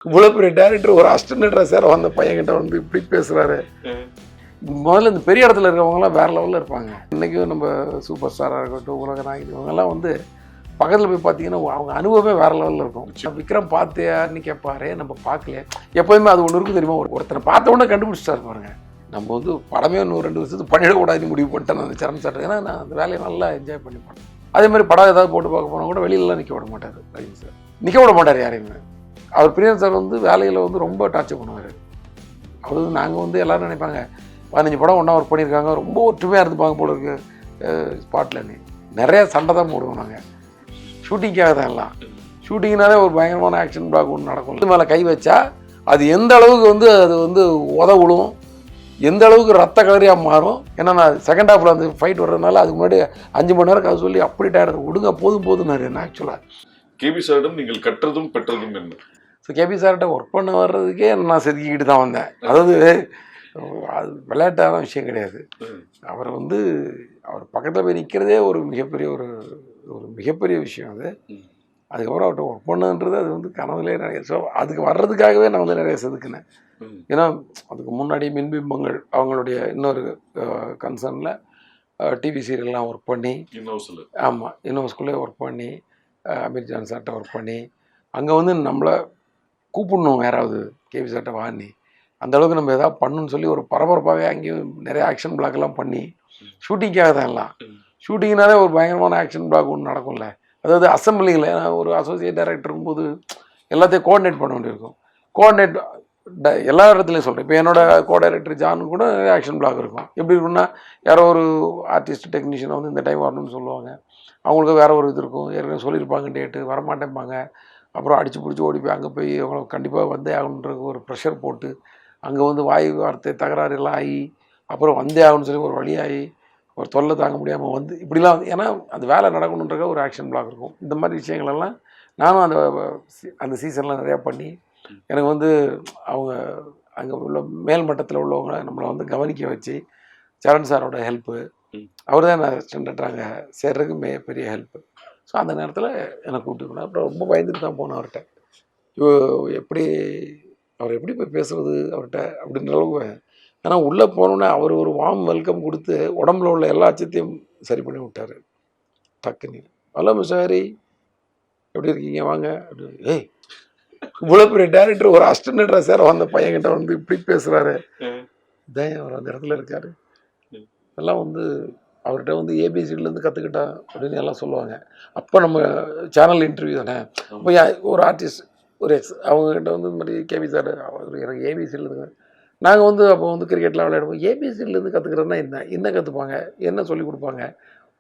இவ்வளோ பெரிய டேரக்டர் ஒரு அசிஸ்டன்ட் சார் அந்த பையன்கிட்ட வந்து இப்படி பேசுகிறாரு. முதல்ல இந்த பெரிய இடத்துல இருக்கவங்களாம் வேறு லெவலில் இருப்பாங்க. இன்றைக்கும் நம்ம சூப்பர் ஸ்டாராக இருக்கட்டும், உலக நாயகி, இவங்கெல்லாம் வந்து பக்கத்தில் போய் பார்த்தீங்கன்னா அவங்க அனுபவமே வேறு லெவலில் இருக்கும். விக்ரம் பார்த்தியான்னு கேட்பாரு, நம்ம பார்க்கலையே. எப்போதுமே அது ஒன்று இருக்கும் தெரியுமா, ஒருத்தனை பார்த்த உடனே கண்டுபிடிச்சிட்டா இருப்பாருங்க. நம்ம வந்து படமே 100-2 வருஷத்துக்கு பண்ணிடக்கூடாதுன்னு முடிவு பண்ணிட்டேன் அந்த சரண் சார். ஏன்னா நான் அந்த வேலையை நல்லா என்ஜாய் பண்ணி பண்ணேன். அதே மாதிரி படம் ஏதாவது போட்டு பார்க்க போனால் கூட வெளியிலலாம் நிற்க விட மாட்டார் ரஜினி சார். நிற்க விட மாட்டார் யாரையுமே. அவர் பிரியன் சார் வந்து வேலையில் வந்து ரொம்ப டார்ச்சர் பண்ணுவார். அவர் வந்து நாங்கள் வந்து எல்லோரும் நினைப்பாங்க 15 படம் ஒன்றா ஒர்க் பண்ணியிருக்காங்க, ரொம்ப ஒற்றுமையாக இருந்துப்பாங்க போல இருக்கு ஸ்பாட்டில். நிறைய சண்டை தான் போடுவோம் நாங்கள். ஷூட்டிங்காக தான் எல்லாம். ஷூட்டிங்னாலே ஒரு பயங்கரமான ஆக்ஷன் பிளாக் ஒன்று நடக்கும். இது மேலே கை வச்சா அது எந்த அளவுக்கு வந்து அது வந்து உதவுடும், எந்த அளவுக்கு ரத்த கலரியாக மாறும். ஏன்னா நான் செகண்ட் ஹாஃபில் அந்த ஃபைட் வர்றதுனால அதுக்கு முன்னாடி 5 மணி நேரம் கதை சொல்லி அப்படி டயர்டு விடுங்க போதும்னாரு என்ன. ஆக்சுவலாக கேபி சாரிடம் நீங்கள் கற்றதும் பெற்றதும் என்ன? ஸோ கேபி சார்கிட்ட ஒர்க் பண்ண வர்றதுக்கே நான் செதுக்கிக்கிட்டு தான் வந்தேன். அதாவது அது விளையாட்டான விஷயம் கிடையாது. அவரை வந்து அவர் பக்கத்தில் போய் நிற்கிறதே ஒரு மிகப்பெரிய விஷயம் அது. அதுக்கப்புறம் அவர்கிட்ட ஒர்க் பண்ணன்றது அது வந்து கனவுலேயே நிறைய. ஸோ அதுக்கு வர்றதுக்காகவே நான் வந்து நிறைய செதுக்கினேன். ஏன்னா அதுக்கு முன்னாடி மின்பிம்பங்கள் அவங்களுடைய இன்னொரு கன்சர்னில் டிவி சீரியல்லாம் ஒர்க் பண்ணி, ஆமாம் இன்னோஸ்குள்ளே ஒர்க் பண்ணி, அமீர் ஜான் சார்கிட்ட ஒர்க் பண்ணி, அங்கே வந்து நம்மளை கூப்பிடணும் யாராவது கேபி சார்கிட்ட வாங்கி அந்தளவுக்கு நம்ம எதாவது பண்ணணும்னு சொல்லி ஒரு பரபரப்பாகவே அங்கேயும் நிறைய ஆக்ஷன் பிளாக்லாம் பண்ணி ஷூட்டிங்காக தான் எல்லாம். ஷூட்டிங்னாலே ஒரு பயங்கரமான ஆக்ஷன் பிளாக் ஒன்று நடக்கும்ல. அதாவது அசம்பிளிங்கில் ஒரு அசோசியேட் டைரக்டர் இருக்கும்போது எல்லாத்தையும் கோஆர்டினேட் பண்ண வேண்டியிருக்கும். கோஆர்டினேட் எல்லா இடத்துலையும் சொல்கிறேன். இப்போ என்னோட கோ டைரக்டர் ஜானு கூட நிறைய ஆக்ஷன் பிளாக் இருக்கும். எப்படி இருக்குன்னா யாரோ ஒரு ஆர்டிஸ்ட் டெக்னீஷியனை வந்து இந்த டைம் வரணும்னு சொல்லுவாங்க. அவங்களுக்கு வேறு ஒரு இது இருக்கும். ஏற்கனவே சொல்லியிருப்பாங்க டேட்டு, வரமாட்டேன்பாங்க. அப்புறம் அடித்து பிடிச்சி ஓடி போய் அங்கே போய் அவங்களுக்கு கண்டிப்பாக வந்தே ஆகணுன்ற ஒரு ப்ரெஷர் போட்டு அங்கே வந்து வாயு வார்த்தை தகராறு எல்லாம் ஆகி அப்புறம் வந்தே ஆகணும்னு சொல்லி ஒரு வழியாகி ஒரு தொல்லை தாங்க முடியாமல் வந்து இப்படிலாம் வந்து ஏன்னா அந்த வேலை நடக்கணுன்ற ஒரு ஆக்ஷன் பிளாக் இருக்கும். இந்த மாதிரி விஷயங்களெல்லாம் நானும் அந்த சீசனில் நிறையா பண்ணி எனக்கு வந்து அவங்க அங்கே உள்ள மேல் மட்டத்தில் உள்ளவங்க நம்மளை வந்து கவனிக்க வச்சு சரண் சாரோட ஹெல்ப்பு, அவர் தான் நான் ஸ்டாண்டர்டாக சேர்றதுக்கு பெரிய ஹெல்ப்பு. ஸோ அந்த நேரத்தில் என்னை கூப்பிட்டு போனேன். அப்புறம் ரொம்ப பயந்துட்டு தான் போனேன் அவர்கிட்ட. அவர் எப்படி போய் பேசுகிறது அவர்கிட்ட அப்படின்ற அளவுக்கு. ஏன்னா உள்ளே போனோன்னே அவர் ஒரு வார்ம் வெல்கம் கொடுத்து உடம்புல உள்ள எல்லா அச்சத்தையும் சரி பண்ணி விட்டார். டக்குன்னு ஹலோ மிஸ்டர் எப்படி இருக்கீங்க வாங்க அப்படின்னு. ஏய் இவ்வளோ பெரிய டேரக்டர் ஒரு அசிஸ்டன்ட் சார் அந்த பையன்கிட்ட வந்து இப்படி பேசுகிறாரு. இதான் அவர் அந்த இடத்துல இருக்கார். எல்லாம் வந்து அவர்கிட்ட வந்து ஏபிசிலேருந்து கற்றுக்கிட்டா அப்படின்னு எல்லாம் சொல்லுவாங்க. அப்போ நம்ம சேனல் இன்டர்வியூ தானே. அப்போ ஒரு ஆர்டிஸ்ட் ஒரு அவங்ககிட்ட வந்து இந்த மாதிரி கேபி சார் அவர் எனக்கு ஏபிசிலேருந்து நாங்கள் வந்து அப்போ வந்து கிரிக்கெட்லாம் விளையாடுவோம். ஏபிசிலேருந்து கற்றுக்கிறதுனா என்ன கற்றுப்பாங்க, என்ன சொல்லிக் கொடுப்பாங்க.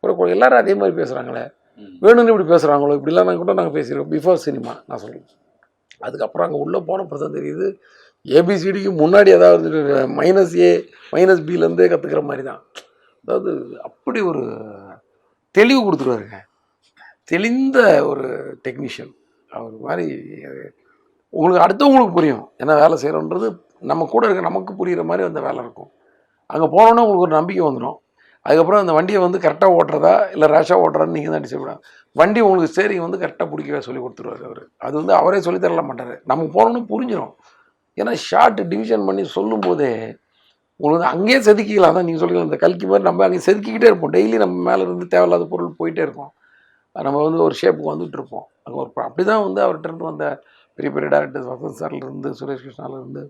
ஒரு எல்லோரும் அதே மாதிரி பேசுகிறாங்களே, வேணும்னு இப்படி பேசுகிறாங்களோ இப்படிலாம் கூட நாங்கள் பேசிடுவோம் பிஃபோர் சினிமா நான் சொல்லுவேன். அதுக்கப்புறம் அங்கே உள்ளே போனப்போ தான் தெரியுது ஏபிசிடிக்கு முன்னாடி ஏதாவது -A -Bலேருந்தே கற்றுக்கிற மாதிரி தான். அதாவது அப்படி ஒரு தெளிவு கொடுத்துருவாருங்க. தெளிந்த ஒரு டெக்னீஷியன் அவர் மாதிரி. உங்களுக்கு அடுத்தவங்களுக்கு புரியும் ஏன்னா வேலை செய்கிறோன்றது நம்ம கூட இருக்க நமக்கு புரிகிற மாதிரி அந்த வேலை இருக்கும். அங்கே போனோன்னா உங்களுக்கு ஒரு நம்பிக்கை வந்துடும். அதுக்கப்புறம் அந்த வண்டியை வந்து கரெக்டாக ஓட்டுறதா இல்லை ரேஷாக ஓட்டுறான்னு நீங்கள் தான் டிசைட். வண்டி உங்களுக்கு ஸ்டேரிங் வந்து கரெக்டாக பிடிக்கவே சொல்லி கொடுத்துருவார் அவர். அது வந்து அவரே சொல்லித்தரல மாட்டார், நமக்கு போனோன்னு புரிஞ்சிடும். ஏன்னா ஷார்ட் டிவிஷன் பண்ணி சொல்லும்போதே உங்களுக்கு அங்கேயே செதுக்கிக்கலாம். தான் நீங்கள் சொல்லிக்கலாம் இந்த கல்கி மாதிரி நம்ம அங்கே செதுக்கிக்கிட்டே இருப்போம். டெய்லி நம்ம மேலே இருந்து தேவையில்லாத பொருள் போயிட்டே இருக்கும். நம்ம வந்து ஒரு ஷேப்புக்கு வந்துட்டு இருப்போம். அங்கே ஒரு அப்படி தான் வந்து அவர்கிட்ட இருந்து வந்த பெரிய பெரிய டேரக்டர்ஸ் வசந்த் சார்லேருந்து, சுரேஷ் கிருஷ்ணாலேருந்து,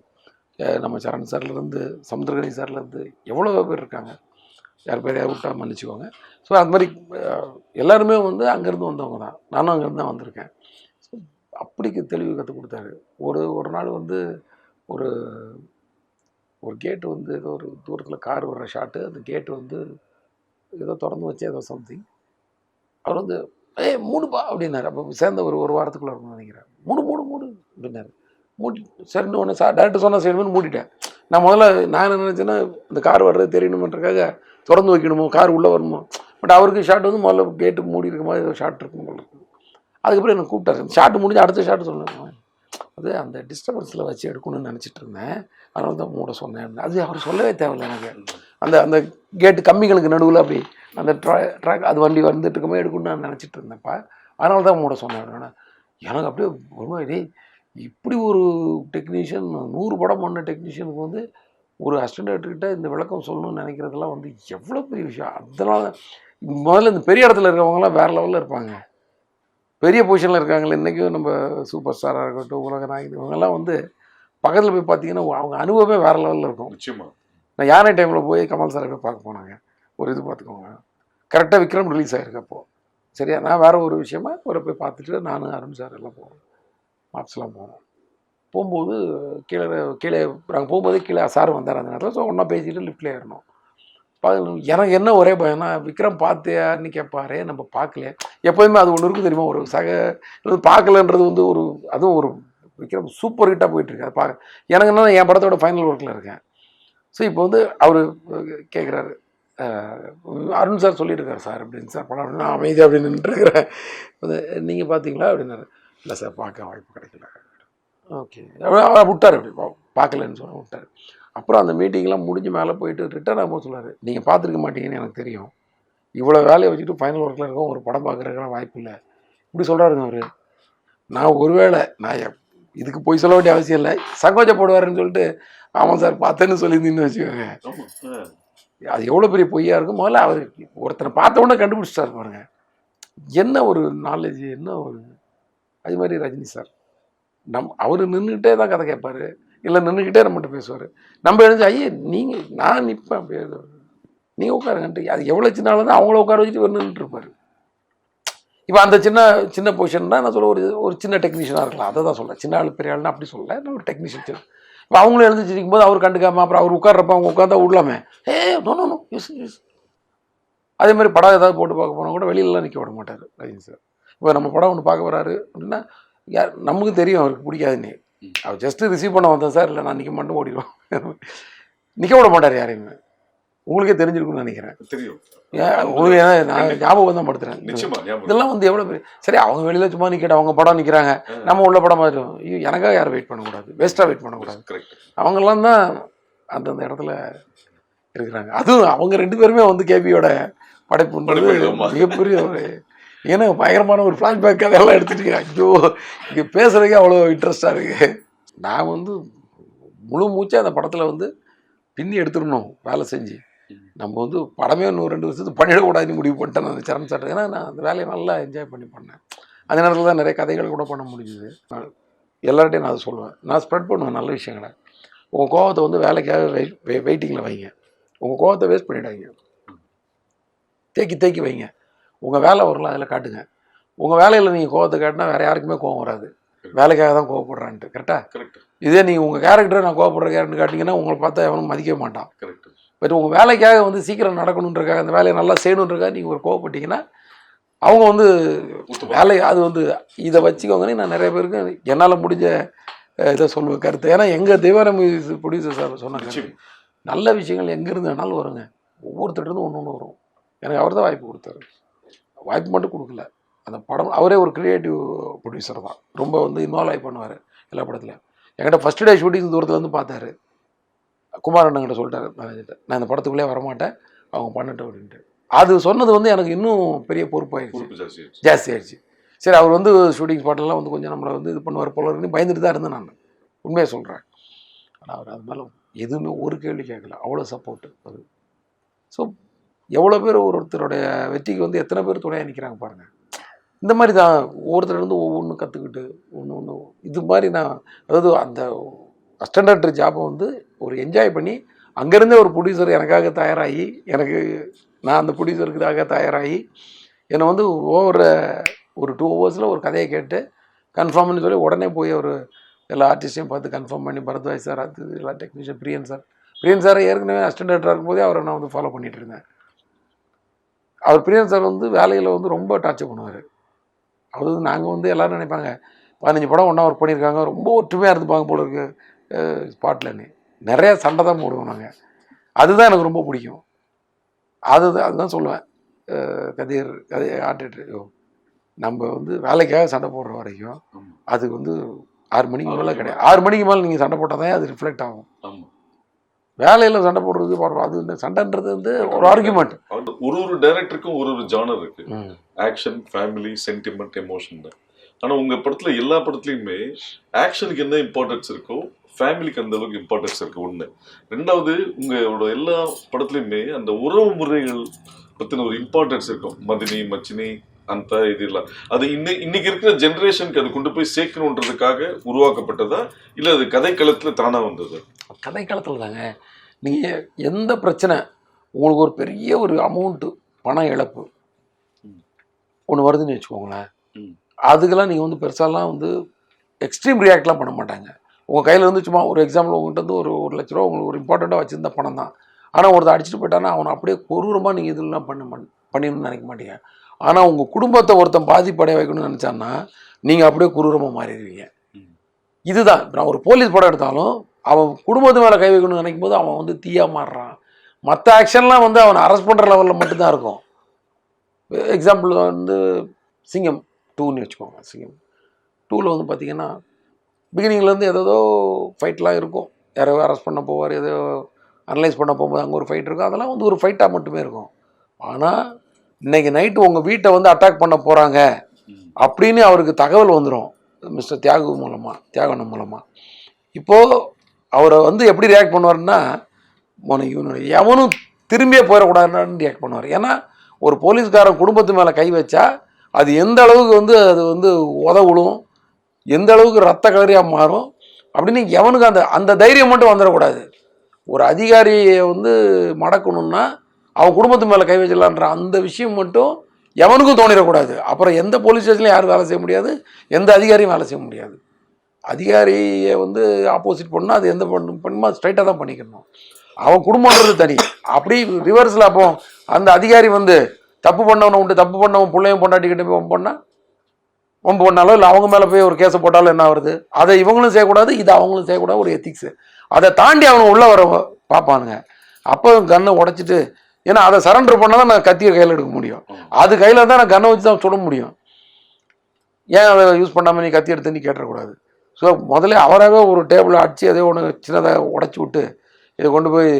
நம்ம சரண் சார்லேருந்து, சமுத்திரகனி சார்லேருந்து எவ்வளோ பேர் இருக்காங்க. யார் பேரையா விட்டா மன்னிச்சுக்கோங்க. ஸோ அது மாதிரி எல்லாருமே வந்து அங்கேருந்து வந்தவங்க தான். நானும் அங்கேருந்து தான் வந்திருக்கேன். ஸோ அப்படிக்கு தெளிவு கற்றுக் கொடுத்தாரு. ஒரு நாள் வந்து ஒரு கேட்டு வந்து ஏதோ ஒரு தூரத்தில் கார் வர்ற ஷாட்டு, அந்த கேட்டு வந்து ஏதோ திறந்து வச்சு ஏதோ சம்திங் அவர் வந்து மூடுப்பா அப்படின்னாரு. அப்போ சேர்ந்த ஒரு வாரத்துக்குள்ளே இருக்கும்னு நினைக்கிறேன். மூடு அப்படின்னாரு. மூடி சரின்னு ஒன்று டேரக்டர் சொன்னால் சரின்னு மூடிட்டேன். நான் என்ன நினச்சேன்னா இந்த கார் வர்றது தெரியணுமென்றக்காக திறந்து வைக்கணுமோ, கார் உள்ளே வரணுமோ. பட் அவருக்கு ஷாட் வந்து முதல்ல கேட்டு மூடி இருக்க மாதிரி ஏதோ ஷாட் இருக்கும் போல இருக்குது. அதுக்கப்புறம் எனக்கு கூப்பிட்டாரு. ஷாட்டு முடிஞ்சு அடுத்த ஷாட்டு சொன்னேன். அது அந்த டிஸ்டர்பன்ஸில் வச்சு எடுக்கணும்னு நினச்சிட்டு இருந்தேன், அதனால தான் மூட சொன்னேன். அது அவர் சொல்லவே தேவையில்லை எனக்கு. அந்த கேட்டு கம்மிகளுக்கு நடுவில் அப்படி அந்த ட்ராக் அது வண்டி வந்துட்டு இருக்கமே எடுக்கணும்னு நான் நினச்சிட்டு இருந்தேன்ப்பா, அதனால தான் மூட சொன்னேன். எனக்கு அப்படியே ஒரு மாதிரி இப்படி ஒரு டெக்னீஷியன் 100 படம் பண்ண டெக்னீஷியனுக்கு வந்து ஒரு அசிஸ்டன்ட் டைரக்டர்கிட்ட இந்த விளக்கம் சொல்லணும்னு நினைக்கிறதெல்லாம் வந்து எவ்வளோ பெரிய விஷயம். அதனால முதல்ல இந்த பெரிய இடத்துல இருக்கிறவங்களாம் வேறு லெவலில் இருப்பாங்க. பெரிய பொசிஷனில் இருக்காங்களே இன்றைக்கும் நம்ம சூப்பர் ஸ்டாராக இருக்கட்டும், உலக நாயகன், இவங்கெல்லாம் வந்து பக்கத்தில் போய் பார்த்தீங்கன்னா அவங்க அனுபவமே வேறு லெவலில் இருக்கும். நிச்சயமா. நான் யானை டைமில் போய் கமல் சாரை போய் பார்க்க போனாங்க. ஒரு இது பார்த்துக்கோங்க, கரெக்டாக விக்ரம் ரிலீஸ் ஆகிருக்கு அப்போது. சரியா, நான் வேறு ஒரு விஷயமா ஒரு போய் பார்த்துட்டு நானும் அருண் சார் எல்லாம் போவோம், மாப்ஸ்லாம் போனோம். போகும்போது கீழே நாங்கள் போகும்போதே கீழே சார் வந்தார் அந்த நேரத்தில். ஸோ ஒன்றா பேசிட்டு லிஃப்ட்டில் ஏறணும். எனக்கு என்ன ஒரே பயம்னா, விக்ரம் பார்த்தியான்னு கேட்பாரு, நம்ம பார்க்கலையே. எப்போதுமே அது ஒன்று இருக்குது தெரியுமா, ஒரு பார்க்கலன்றது வந்து ஒரு அதுவும் ஒரு விக்ரம் சூப்பர் ஹிட்டாக போயிட்டுருக்கு. அது பார்க்க எனக்கு என்ன, என் படத்தோட ஃபைனல் ஒர்க்கில் இருக்கேன். ஸோ இப்போ வந்து அவர் கேட்குறாரு, அருண் சார் சொல்லிட்டு இருக்காரு, சார் அப்படின்னு சார் படம் அப்படின்னு நான் அமைதி அப்படின்னு நின்றுருக்கிறேன். நீங்கள் பார்த்தீங்களா அப்படின்னாரு. இல்லை சார் பார்க்க வாய்ப்பு கிடைக்கல. ஓகே, அவர் விட்டார், அப்படி பார்க்கலன்னு சொல்ல விட்டார். அப்புறம் அந்த மீட்டிங்லாம் முடிஞ்சு மேலே போயிட்டு ரிட்டர்ன் ஆகும்போது சொன்னார், நீங்கள் பார்த்துருக்க மாட்டீங்கன்னு எனக்கு தெரியும், இவ்வளோ வேலையை வச்சுட்டு ஃபைனல் ஒர்க்கில் இருக்கோம், ஒரு படம் பார்க்குறதுக்கெல்லாம் வாய்ப்பு இல்லை இப்படி சொல்கிறாருங்க அவர். நான் ஒருவேளை நான் இதுக்கு போய் சொல்ல வேண்டிய அவசியம் இல்லை, சங்கோச்சப்படுவாருன்னு சொல்லிட்டு ஆமாம் சார் பார்த்தேன்னு சொல்லியிருந்தீங்கன்னு வச்சுக்கோங்க. அது எவ்வளோ பெரிய பொய்யா இருக்கும். முதல்ல அவர் ஒருத்தனை பார்த்த உடனே கண்டுபிடிச்சிட்டாரு பாருங்க, என்ன ஒரு நாலேஜ், என்ன ஒரு. அது மாதிரி ரஜினி சார் அவர் நின்றுக்கிட்டே தான் கதை கேட்பார், இல்லை நின்றுக்கிட்டே நம்மகிட்ட பேசுவார். நம்ம எழுந்து ஐயே நீங்கள் நான் நிற்பேன் அப்படியே, நீங்கள் உட்காருங்கன்ட்டு. அது எவ்வளோ சின்ன தான் அவங்கள உட்கார வச்சுட்டு இவர் நின்றுட்டுருப்பார். இப்போ அந்த சின்ன பொசிஷன் தான் நான் சொல்ல, ஒரு சின்ன டெக்னீஷியனாக இருக்கலாம், அதை தான் சொல்கிறேன். சின்ன ஆள் பெரிய ஆள்னா அப்படி சொல்லலை, நான் ஒரு டெக்னீஷியன். இப்போ அவங்களும் எழுந்துச்சிருக்கும் போது அவர் கண்டுக்காமல் அப்புறம் அவர் உட்கார்றப்ப அவங்க உட்காந்தா விடலாமே, நோ யூஸ் யூஸ். அதே மாதிரி படம் ஏதாவது போட்டு பார்க்க போனால் கூட வெளியிலலாம் நிற்க விட மாட்டார் ரஜினி சார். இப்போ நம்ம படம் ஒன்று பார்க்க வராரு அப்படின்னா நமக்கு தெரியும் அவருக்கு பிடிக்காதுன்னு, அவர் ஜஸ்ட்டு ரிசீவ் பண்ண வந்தேன் சார், இல்லை நான் நிற்க மாட்டேன் ஓடிடுவோம், நிற்க விட மாட்டார் யாரையுமே. உங்களுக்கே தெரிஞ்சிருக்குன்னு நினைக்கிறேன். தெரியும், உங்களுக்கு நான் ஞாபகம் தான் படுத்துறேன். இதெல்லாம் வந்து எவ்வளோ பெரிய. சரி, அவங்க வெளியில் சும்மா நிற்கட்டும், அவங்க படம் நிற்கிறாங்க, நம்ம உள்ள படம் மாதிரி எனக்காக யாரும் வெயிட் பண்ணக்கூடாது, வேஸ்ட்டாக வெயிட் பண்ணக்கூடாது. அவங்கெல்லாம் தான் அந்தந்த இடத்துல இருக்கிறாங்க. அதுவும் அவங்க 2 பேருமே வந்து கேபியோட படைப்புன்றது மிகப்பெரிய ஒரு, ஏன்னா பயங்கரமான ஒரு ஃப்ளாஷ்பேக் கதையெல்லாம் எடுத்துட்டு, ஐயோ இங்கே பேசுகிறதுக்கே அவ்வளோ இன்ட்ரெஸ்டாக இருக்குது. நான் வந்து முழு மூச்சாக அந்த படத்தில் வந்து பின்னி எடுத்துடணும் வேலை செஞ்சு. நம்ம வந்து படமே இன்னும் 2 வருஷத்துக்கு பண்ணிடக்கூடாதுன்னு முடிவு பண்ணிட்டேன் அந்த சரண் சார். ஏன்னா நான் அந்த வேலையை நல்லா என்ஜாய் பண்ணேன். அந்த நேரத்தில் தான் நிறைய கதைகள் கூட பண்ண முடிஞ்சுது. எல்லார்ட்டையும் நான் அதை சொல்லுவேன், நான் ஸ்ப்ரெட் பண்ணுவேன் நல்ல விஷயங்களை. உங்கள் கோவத்தை வந்து வேலைக்காக வெயிட்டிங்கில் வைங்க, உங்கள் கோவத்தை வேஸ்ட் பண்ணிடாதீங்க, தேக்கி வைங்க. உங்கள் வேலை வரலாம் அதில் காட்டுங்க. உங்கள் வேலையில் நீங்கள் கோவத்தை காட்டினா வேறு யாருக்குமே கோவம் வராது, வேலைக்காக தான் கோவப்படுறான்ட்டு. கரெக்டாக? இதே நீங்கள் உங்கள் கேரக்டரை நான் கோவப்படுற கேரக்டர் காட்டிங்கன்னா உங்களை பார்த்தா எவனும் மதிக்கவே மாட்டான். பட் உங்கள் வேலைக்காக வந்து சீக்கிரம் நடக்கணுன்றக்காக, அந்த வேலையை நல்லா செய்யணுன்றக்காக நீங்கள் ஒரு கோவப்பட்டீங்கன்னா அவங்க வந்து வேலை, அது வந்து இதை வச்சுக்கோங்கன்னு நான் நிறைய பேருக்கு என்னால் முடிஞ்ச இதை சொல்லுவேன் கருத்து. ஏன்னா எங்கள் தெய்வாரம் ப்ரொடியூசர் சார் சொன்னாங்க, நல்ல விஷயங்கள் எங்கேருந்து வேணாலும் வருங்க, ஒவ்வொருத்தர்கிட்ட ஒன்று வரும். எனக்கு அவர் தான் வாய்ப்பு கொடுத்தாரு, வாய்ப்பு மட்டும் கொடுக்கல. அந்த படம் அவரே ஒரு க்ரியேட்டிவ் ப்ரொடியூசர் தான், ரொம்ப வந்து இன்வால்வ் ஆகி பண்ணுவார் எல்லா படத்துலையும். என்கிட்ட ஃபஸ்ட்டு டே ஷூட்டிங் தூரத்துலேருந்து பார்த்தாரு. குமார் அண்ணங்கிட்ட சொல்லிட்டாரு மேனேஜர்கிட்ட, நான் இந்த படத்துக்குள்ளே வரமாட்டேன், அவங்க பண்ணட்டும் அப்படின்ட்டு. அது சொன்னது வந்து எனக்கு இன்னும் பெரிய பொறுப்பாகிடுச்சு, ஜாஸ்தி ஆகிடுச்சு. சரி, அவர் வந்து ஷூட்டிங் ஸ்பாட்லாம் வந்து கொஞ்சம் நம்மளை வந்து இது பண்ணுவார் போலன்னு பயந்துட்டு தான் இருந்தேன் நான், உண்மையாக சொல்கிறேன். ஆனால் அவர் அது மேலே எதுவுமே ஒரு கேள்வி கேட்கல, அவ்வளோ சப்போர்ட்டு அது. ஸோ எவ்வளோ பேர் ஒருத்தருடைய வெற்றிக்கு வந்து எத்தனை பேர் துணையாக நிற்கிறாங்க பாருங்கள். இந்த மாதிரி தான் ஒவ்வொருத்தர்லேருந்து ஒவ்வொன்றும் கற்றுக்கிட்டு ஒன்று இது மாதிரி நான், அதாவது அந்த அசிஸ்டன்ட் ஜாபை வந்து ஒரு என்ஜாய் பண்ணி, அங்கேருந்தே ஒரு ப்ரொடியூசர் எனக்காக தயாராகி, நான் அந்த ப்ரொடியூசருக்காக தயாராகி என்னை வந்து ஒரு 2 ஹவர்ஸில் ஒரு கதையை கேட்டு கன்ஃபார்ம்னு சொல்லி உடனே போய் ஒரு எல்லா ஆர்டிஸ்டையும் பார்த்து கன்ஃபார்ம் பண்ணி, பரத்வாஜ் சார், அது எல்லா டெக்னீஷியன், பிரியன் சார் ஏற்கனவே அசிஸ்டன்ட் டைரக்டராக இருக்கும்போதே அவரை நான் வந்து ஃபாலோ பண்ணிகிட்டு இருந்தேன். பிரியன் சார் வந்து வேலையில் வந்து ரொம்ப டார்ச்சர் பண்ணுவார். அதாவது நாங்கள் வந்து எல்லோரும் நினைப்பாங்க 15 படம் ஒன்றா ஒர்க் பண்ணியிருக்காங்க, ரொம்ப ஒற்றுமையாக இருந்துப்பாங்க போல இருக்கு ஸ்பாட்லன்னு. நிறையா சண்டை தான் போடுவோம் நாங்கள், அதுதான் எனக்கு ரொம்ப பிடிக்கும். அதுதான் சொல்லுவேன், கதை ஆர்டிஸ்ட் நம்ம வந்து வேலைக்காக சண்டை போடுற வரைக்கும் அது வந்து 6 மணிக்கு மேலே கிடையாது. 6 மணிக்கு மேலே நீங்கள் சண்டை போட்டால் தான் அது ரிஃப்ளெக்ட் ஆகும். வேலையில் சண்டை போடுறது, அது இந்த சண்டைன்றது வந்து ஒரு ஆர்குமெண்ட். ஒரு டைரக்டருக்கும் ஒரு ஜானர் இருக்கு, ஆக்ஷன், ஃபேமிலி, சென்டிமெண்ட், எமோஷன். ஆனா உங்க படத்துல எல்லா படத்துலயுமே ஆக்ஷனுக்கு என்ன இம்பார்ட்டன்ஸ் இருக்கோ ஃபேமிலிக்கு அந்த அளவுக்கு இம்பார்ட்டன்ஸ் இருக்கு ஒண்ணு. ரெண்டாவது உங்களோட எல்லா படத்துலயுமே அந்த உறவு முறைகள் பத்தின ஒரு இம்பார்ட்டன்ஸ் இருக்கும். மதினி, மச்சினி, அந்த இது எல்லாம் அது இன்னைக்கு இருக்கிற ஜெனரேஷனுக்கு அது கொண்டு போய் சேர்க்கணுன்றதுக்காக உருவாக்கப்பட்டதா இல்ல அது கதைக்களத்துல தானா வந்தது? கதைக்காலத்தில் தாங்க. நீங்கள் எந்த பிரச்சனை உங்களுக்கு ஒரு பெரிய ஒரு அமௌண்ட்டு பண இழப்பு ஒன்று வருதுன்னு வச்சுக்கோங்களேன், அதுக்கெல்லாம் நீங்கள் வந்து பெருசாலாம் வந்து எக்ஸ்ட்ரீம் ரியாக்ட்லாம் பண்ண மாட்டாங்க. உங்கள் கையில் இருந்து சும்மா ஒரு எக்ஸாம்பிள் உங்கள்கிட்ட வந்து ஒரு 1,00,000 ரூபா உங்களுக்கு ஒரு இம்பார்ட்டண்ட்டாக வச்சுருந்த பணம் தான். ஆனால் ஒருத்தர் அடிச்சுட்டு போயிட்டான்னா அவனை அப்படியே கொடூரமாக நீங்கள் இதெல்லாம் பண்ணிடணும்னு நினைக்க மாட்டீங்க. ஆனால் உங்கள் குடும்பத்தை ஒருத்தன் பாதிப்படைய வைக்கணும்னு நினச்சான்னா நீங்கள் அப்படியே கொடூரமாக மாறிடுவீங்க. இதுதான் நான் ஒரு போலீஸ் படம் எடுத்தாலும் அவன் குடும்பத்து மேலே கை வைக்கணும்னு நினைக்கும் போது அவன் வந்து தீயாக மாறுறான். மற்ற ஆக்ஷன்லாம் வந்து அவனை அரெஸ்ட் பண்ணுற லெவலில் மட்டும்தான் இருக்கும். எக்ஸாம்பிள் வந்து சிங்கம் 2ன்னு வச்சுக்கோங்க. சிங்கம் 2ல் வந்து பார்த்திங்கன்னா பிகினிங்லேருந்து ஏதோ ஃபைட்லாம் இருக்கும். யாரோ அரெஸ்ட் பண்ண போவார், ஏதோ அனலைஸ் பண்ண போகும்போது அங்கே ஒரு ஃபைட் இருக்கும். அதெல்லாம் வந்து ஒரு ஃபைட்டாக மட்டுமே இருக்கும். ஆனால் இன்றைக்கி நைட்டு உங்கள் வீட்டை வந்து அட்டாக் பண்ண போகிறாங்க அப்படின்னு அவருக்கு தகவல் வந்துடும் மிஸ்டர் தியாகண்ணன் மூலமாக. இப்போது அவரை வந்து எப்படி ரியாக்ட் பண்ணுவார்னா, இவனுடைய எவனும் திரும்பியே போயிடக்கூடாதுன்னு ரியாக்ட் பண்ணுவார். ஏன்னா ஒரு போலீஸ்காரன் குடும்பத்து மேலே கை வச்சா அது எந்த அளவுக்கு வந்து அது வந்து உதவுடும், எந்த அளவுக்கு ரத்த கலரியாக மாறும் அப்படின்னு எவனுக்கு அந்த தைரியம் மட்டும் வந்துடக்கூடாது. ஒரு அதிகாரியை வந்து மடக்கணும்னா அவன் குடும்பத்து மேலே கை வச்சிடலான்ற அந்த விஷயம் மட்டும் எவனுக்கும் தோணிடக்கூடாது. அப்புறம் எந்த போலீஸ் ஸ்டேஷன்லையும் யாரும் வேலை செய்ய முடியாது, எந்த அதிகாரியும் வேலை செய்ய முடியாது. அதிகாரியை வந்து ஆப்போசிட் பண்ணால் அது எந்த பண்ணுமோ ஸ்ட்ரைட்டாக தான் பண்ணிக்கணும். அவன் குடும்பம்ன்றது தனி. அப்படி ரிவர்ஸில் அப்போ அந்த அதிகாரி வந்து தப்பு பண்ணவனை உண்டு, தப்பு பண்ணவன் பிள்ளையும் பொண்டாட்டிக்கிட்ட போய் வம்பு பண்ணாலும் இல்லை அவங்க மேலே போய் ஒரு கேஸை போட்டாலும் என்ன வருது, அதை இவங்களும் செய்யக்கூடாது, இது அவங்களும் செய்யக்கூடாது. ஒரு எத்திக்ஸு. அதை தாண்டி அவனை உள்ளே வர பார்ப்பானுங்க. அப்போ கன்னை உடைச்சிட்டு, ஏன்னா அதை சரண்டர் பண்ணால் தான் நான் கத்தியை கையில் எடுக்க முடியும். அது கையில் தான் நான் கன்னை வச்சு தான் சுட முடியும். ஏன் அதை யூஸ் பண்ணாமல் நீ கத்தி எடுத்து நீ கேட்டக்கூடாது. ஸோ முதல்ல அவராகவே ஒரு டேபிளை அடித்து அதே ஒன்று சின்னதாக உடச்சி விட்டு இதை கொண்டு போய்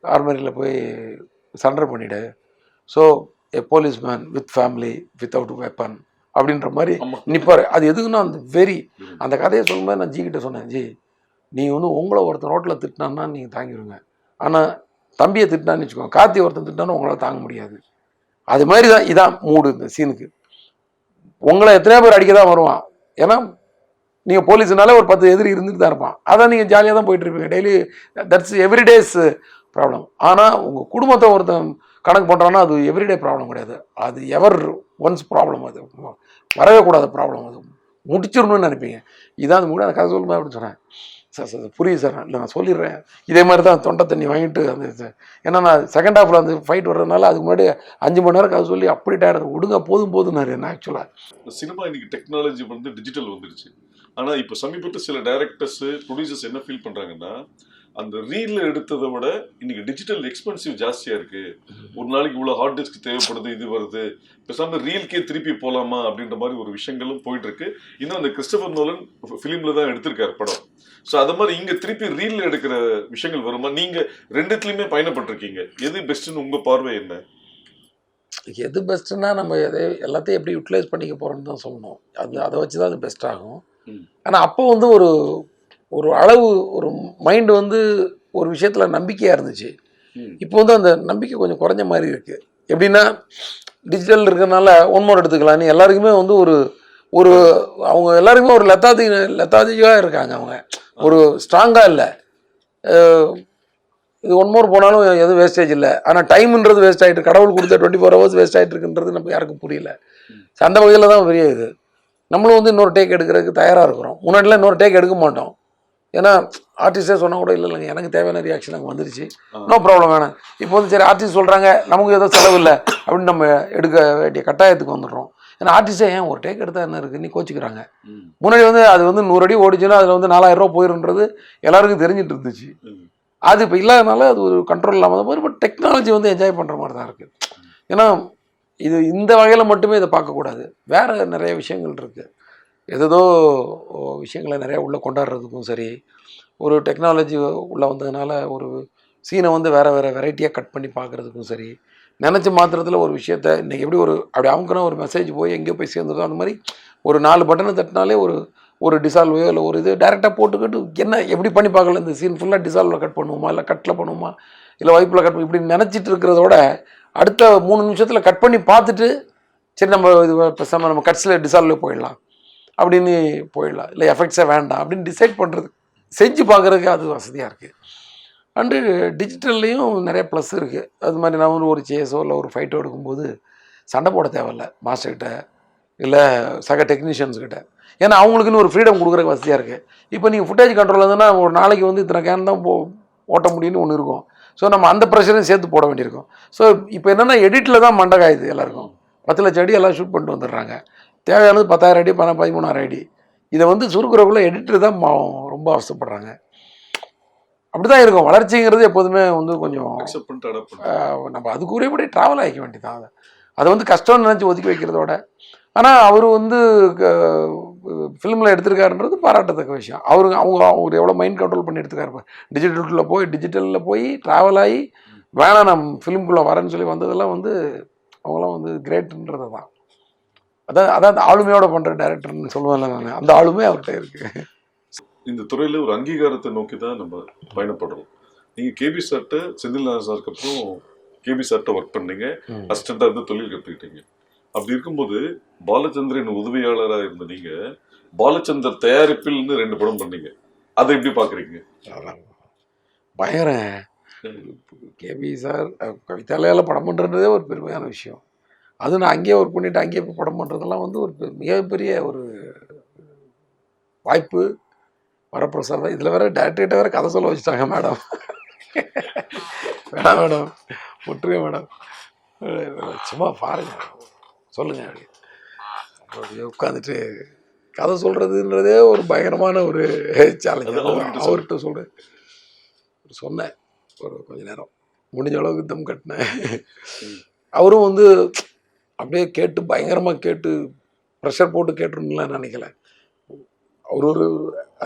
ஆர்மரியில் போய் சரண்டர் பண்ணிவிடு. So a police man with family without weapon அப்படின்ற மாதிரி நிற்பார். அது எதுக்குன்னா அந்த அந்த கதையை சொல்லும்போது நான் ஜிக்கிட்ட சொன்னேன், ஜி நீ வந்து உங்களை ஒருத்தன் ரோட்டில் திட்டினான்னா நீங்கள் தாங்கிடுங்க, ஆனால் தம்பியை திட்டினான்னு வச்சுக்கோங்க, கார்த்தி ஒருத்தன் திட்டினான்னு உங்களால் தாங்க முடியாது. அது மாதிரி தான் இதான் மூடு இந்த சீனுக்கு. உங்களை எத்தனையோ பேர் அடிக்க தான் வருவான். ஏன்னா நீங்கள் போலீஸ்னாலே ஒரு 10 எதிரி இருந்துட்டு தான் இருப்பான். அதான் நீங்கள் ஜாலியாக தான் போயிட்டுருப்பீங்க டெய்லி. That's everyday's problem. ஆனால் உங்கள் குடும்பத்தை ஒருத்தன் கணக்கு பண்ணுறான்னா அது எவ்ரிடே ப்ராப்ளம் கிடையாது. அது ஒன்ஸ் ப்ராப்ளம். அது வரவே கூடாத ப்ராப்ளம். அது முடிச்சிடணும்னு நினைப்பீங்க. இதான் அது அந்த கதை சொல்லுமா அப்படின்னு சொன்னேன். சார் புரியுது சார், இல்லை நான் சொல்லிடுறேன். இதே மாதிரி தான் தொண்டை தண்ணி வாங்கிட்டு அந்த ஏன்னா நான் செகண்ட் ஹாஃபில் அந்த ஃபைட் வர்றதுனால அதுக்கு முன்னாடி 5 மணி நேரம் கதை சொல்லி அப்படி டயர்டு விடுங்க போதும்னாரு என்ன. ஆக்சுவலாக சினிமா இன்னைக்கு டெக்னாலஜி வந்து டிஜிட்டல் வந்துருச்சு. ஆனால் இப்போ சமீபத்தில் சில டைரக்டர்ஸ் ப்ரொடியூசர்ஸ் என்ன ஃபீல் பண்ணுறாங்கன்னா, அந்த ரீல்ல எடுத்ததை விட இன்னைக்கு டிஜிட்டல் எக்ஸ்பென்சிவ் ஜாஸ்தியா இருக்கு. ஒரு நாளைக்கு இவ்வளவு ஹார்ட் டிஸ்க் தேவைப்படுது, இது வருது, பேசாம ரீல்கே திருப்பி போலாமா அப்படின்ற மாதிரி ஒரு விஷயங்களும் போயிட்டு இருக்கு. இன்னும் அந்த கிறிஸ்டோபர் நோலன் ஃபிலிம்ல தான் எடுத்திருக்காரு படம். ஸோ அது மாதிரி இங்க திருப்பி ரீல்ல எடுக்கிற விஷயங்கள் வருமா? நீங்க ரெண்டுத்துலயுமே பயணப்பட்டிருக்கீங்க, எது பெஸ்ட்னு உங்க பார்வை என்ன? எது பெஸ்ட்டுன்னா நம்ம எல்லாத்தையும் எப்படி யூட்டிலைஸ் பண்ணிக்க போகிறோன்னு தான் சொல்லணும். அதை வச்சு தான் அது பெஸ்ட் ஆகும். ஆனால் அப்போ வந்து ஒரு அளவு ஒரு மைண்டு வந்து ஒரு விஷயத்தில் நம்பிக்கையாக இருந்துச்சு. இப்போ வந்து அந்த நம்பிக்கை கொஞ்சம் குறைஞ்ச மாதிரி இருக்குது. எப்படின்னா டிஜிட்டல் இருக்கிறதுனால ஒன்மோர் எடுத்துக்கலான்னு எல்லாருக்குமே வந்து ஒரு அவங்க எல்லாருக்குமே ஒரு லெத்தாதிக்காக இருக்காங்க. அவங்க ஒரு ஸ்ட்ராங்காக இல்லை. இது ஒன்மோர் போனாலும் எதுவும் வேஸ்டேஜ் இல்லை. ஆனால் டைம்ன்றது வேஸ்ட் ஆகிட்டு, கடவுள் கொடுத்த 24 ஹவர்ஸ் வேஸ்ட் ஆகிட்டு இருக்குன்றது நம்ம யாருக்கும் புரியல. அந்த வகையில் தான் பெரிய இது. நம்மளும் வந்து இன்னொரு டேக் எடுக்கிறதுக்கு தயாராக இருக்கிறோம். முன்னாடிலாம் இன்னொரு டேக் எடுக்க மாட்டோம். ஏன்னா ஆர்டிஸ்டே சொன்னால் கூட இல்லைங்க எனக்கு தேவையான ரியாக்ஷன் அங்கே வந்துருச்சு, நோ ப்ராப்ளம் வேணாம். இப்போ வந்து சரி ஆர்டிஸ்ட் சொல்கிறாங்க நமக்கு ஏதோ செலவு இல்லை அப்படின்னு நம்ம எடுக்க வேண்டிய கட்டாயத்துக்கு வந்துடுறோம். ஏன்னா ஆர்டிஸ்டே ஏன் ஒரு டேக் எடுத்தால் என்ன இருக்குது நீ கோச்சிக்கிறாங்க. முன்னாடி வந்து அது வந்து 100 அடி ஓடிச்சுன்னா அதில் வந்து 4000 ரூபா போயிருன்றது எல்லாருக்கும் தெரிஞ்சிட்டு இருந்துச்சு. அது இப்போ இல்லாதனால அது ஒரு கண்ட்ரோல் இல்லாமல் தான் போய். பட் டெக்னாலஜி வந்து என்ஜாய் பண்ணுற மாதிரி தான் இருக்குது. ஏன்னா இது இந்த வகையில் மட்டுமே இதை பார்க்கக்கூடாது, வேறு நிறைய விஷயங்கள் இருக்குது. ஏதோ விஷயங்களை நிறையா உள்ளே கொண்டாடுறதுக்கும் சரி, ஒரு டெக்னாலஜி உள்ளே வந்ததுனால ஒரு சீனை வந்து வேறு வெரைட்டியாக கட் பண்ணி பார்க்குறதுக்கும் சரி, நினச்ச மாத்திரத்தில் ஒரு விஷயத்த இன்றைக்கி எப்படி அப்படி அவங்களுக்குன்னா ஒரு மெசேஜ் போய் எங்கேயோ போய் சேர்ந்துடும். அந்த மாதிரி ஒரு 4 பட்டனை தட்டினாலே ஒரு டிசால்வையோ இல்லை ஒரு இது டேரெக்டாக போட்டுக்கிட்டு என்ன எப்படி பண்ணி பார்க்கல, இந்த சீன் ஃபுல்லாக டிசால்வில் கட் பண்ணுவோமா இல்லை கட்டில் பண்ணுவோமா இல்லை வைப்பில் கட் பண்ணி இப்படி நினச்சிட்டு இருக்கிறதோட அடுத்த 3 நிமிஷத்தில் கட் பண்ணி பார்த்துட்டு சரி நம்ம இது பேசாமல் நம்ம கட்ஸில் டிசால்வில் போயிடலாம் அப்படின்னு போயிடலாம், இல்லை எஃபெக்ட்ஸே வேண்டாம் அப்படின்னு டிசைட் பண்ணுறது செஞ்சு பார்க்குறதுக்கு அது வசதியாக இருக்குது. அண்டு டிஜிட்டல்லையும் நிறைய ப்ளஸ் இருக்குது. அது மாதிரி நான் ஒரு சேஸோ இல்லை ஒரு ஃபைட்டோ எடுக்கும்போது சண்டை போட தேவையில்ல மாஸ்டர்கிட்ட இல்லை சக டெக்னீஷியன்ஸ்கிட்ட. ஏன்னா அவங்களுக்குன்னு ஒரு ஃப்ரீடம் கொடுக்குறதுக்கு வசதியாக இருக்குது. இப்போ நீங்கள் ஃபுட்டேஜ் கண்ட்ரோல் இருந்ததுன்னா ஒரு நாளைக்கு வந்து இத்தனை கேன் தான் ஓட்ட முடியும்னு ஒன்று இருக்கும். ஸோ நம்ம அந்த ப்ரெஷரையும் சேர்த்து போட வேண்டியிருக்கும். ஸோ இப்போ என்னென்னா எடிட்டில் தான் மண்டை காயுது எல்லாருக்கும். 10 லட்சம் அடி எல்லாம் ஷூட் பண்ணிட்டு வந்துடுறாங்க. தேவையானது 10,000 அடி 13,000 அடி. இதை வந்து சுருக்குறக்குள்ளே எடிட்டர் தான் ரொம்ப அவசரப்படுறாங்க. அப்படி தான் இருக்கும். வளர்ச்சிங்கிறது எப்போதுமே வந்து கொஞ்சம் நம்ம அதுக்குரியபடி ட்ராவல் ஆகிக்க வேண்டியதான். அதை வந்து கஷ்டம்னு நினச்சி ஒதுக்கி வைக்கிறதோட, ஆனால் அவர் வந்து ஃபிலிமில் எடுத்திருக்காருன்றது பாராட்டத்தக்க விஷயம். அவர் எவ்வளோ மைண்ட் கண்ட்ரோல் பண்ணி எடுத்துக்காரு. டிஜிட்டலில் போய் ட்ராவல் ஆகி வேணாம் நான் ஃபிலிம்குள்ளே வரேன்னு சொல்லி வந்ததெல்லாம் வந்து அவங்களாம் வந்து கிரேட்டுன்றது தான். அதான் அந்த ஆளுமையோட பண்ணுற டைரக்டர்னு சொல்லுவாங்கல்ல, நான் அந்த ஆளுமே அவர்கிட்ட இருக்குது. இந்த துறையில் ஒரு அங்கீகாரத்தை நோக்கி தான் நம்ம பயணப்படுறோம். நீங்கள் கேபி சார்ட்ட செந்தில்நாதன் சாருக்கு அப்புறம் கேபி சார்ட்ட ஒர்க் பண்ணீங்க, அசிஸ்டண்டாக இருந்து தொழில் கற்றுக்கிட்டீங்க. அப்படி இருக்கும்போது பாலச்சந்திரன் உதவியாளராக இருந்த நீங்க பாலச்சந்தர் தயாரிப்பில் 2 படம் பண்ணீங்க. அதை எப்படி பாக்குறீங்க? பயங்கர கேபி சார் கவிதாலயால படம் பண்ணுறதே ஒரு பெருமையான விஷயம். அது நான் அங்கேயே ஒர்க் பண்ணிவிட்டு அங்கேயே இப்போ படம் பண்ணுறதெல்லாம் வந்து ஒரு மிகப்பெரிய ஒரு வாய்ப்பு. வரப்பிரசாதம். இதில் வேறு டேரக்டர்கிட்ட வேறு கதை சொல்ல வச்சுட்டாங்க. மேடம் வேணாம் மேடம் விட்டுருங்க மேடம், சும்மா பாருங்க சொல்லுங்க அப்படி உட்காந்துட்டு கதை சொல்கிறதுன்றதே ஒரு பயங்கரமான ஒரு சேலஞ்ச். அவர்கிட்ட சொன்னேன் ஒரு கொஞ்ச நேரம், முடிஞ்ச அளவுக்கு தம் கட்டினேன். அவரும் வந்து அப்படியே கேட்டு பயங்கரமாக கேட்டு ப்ரெஷர் போட்டு கேட்டுருலாம் நினைக்கல. அவர்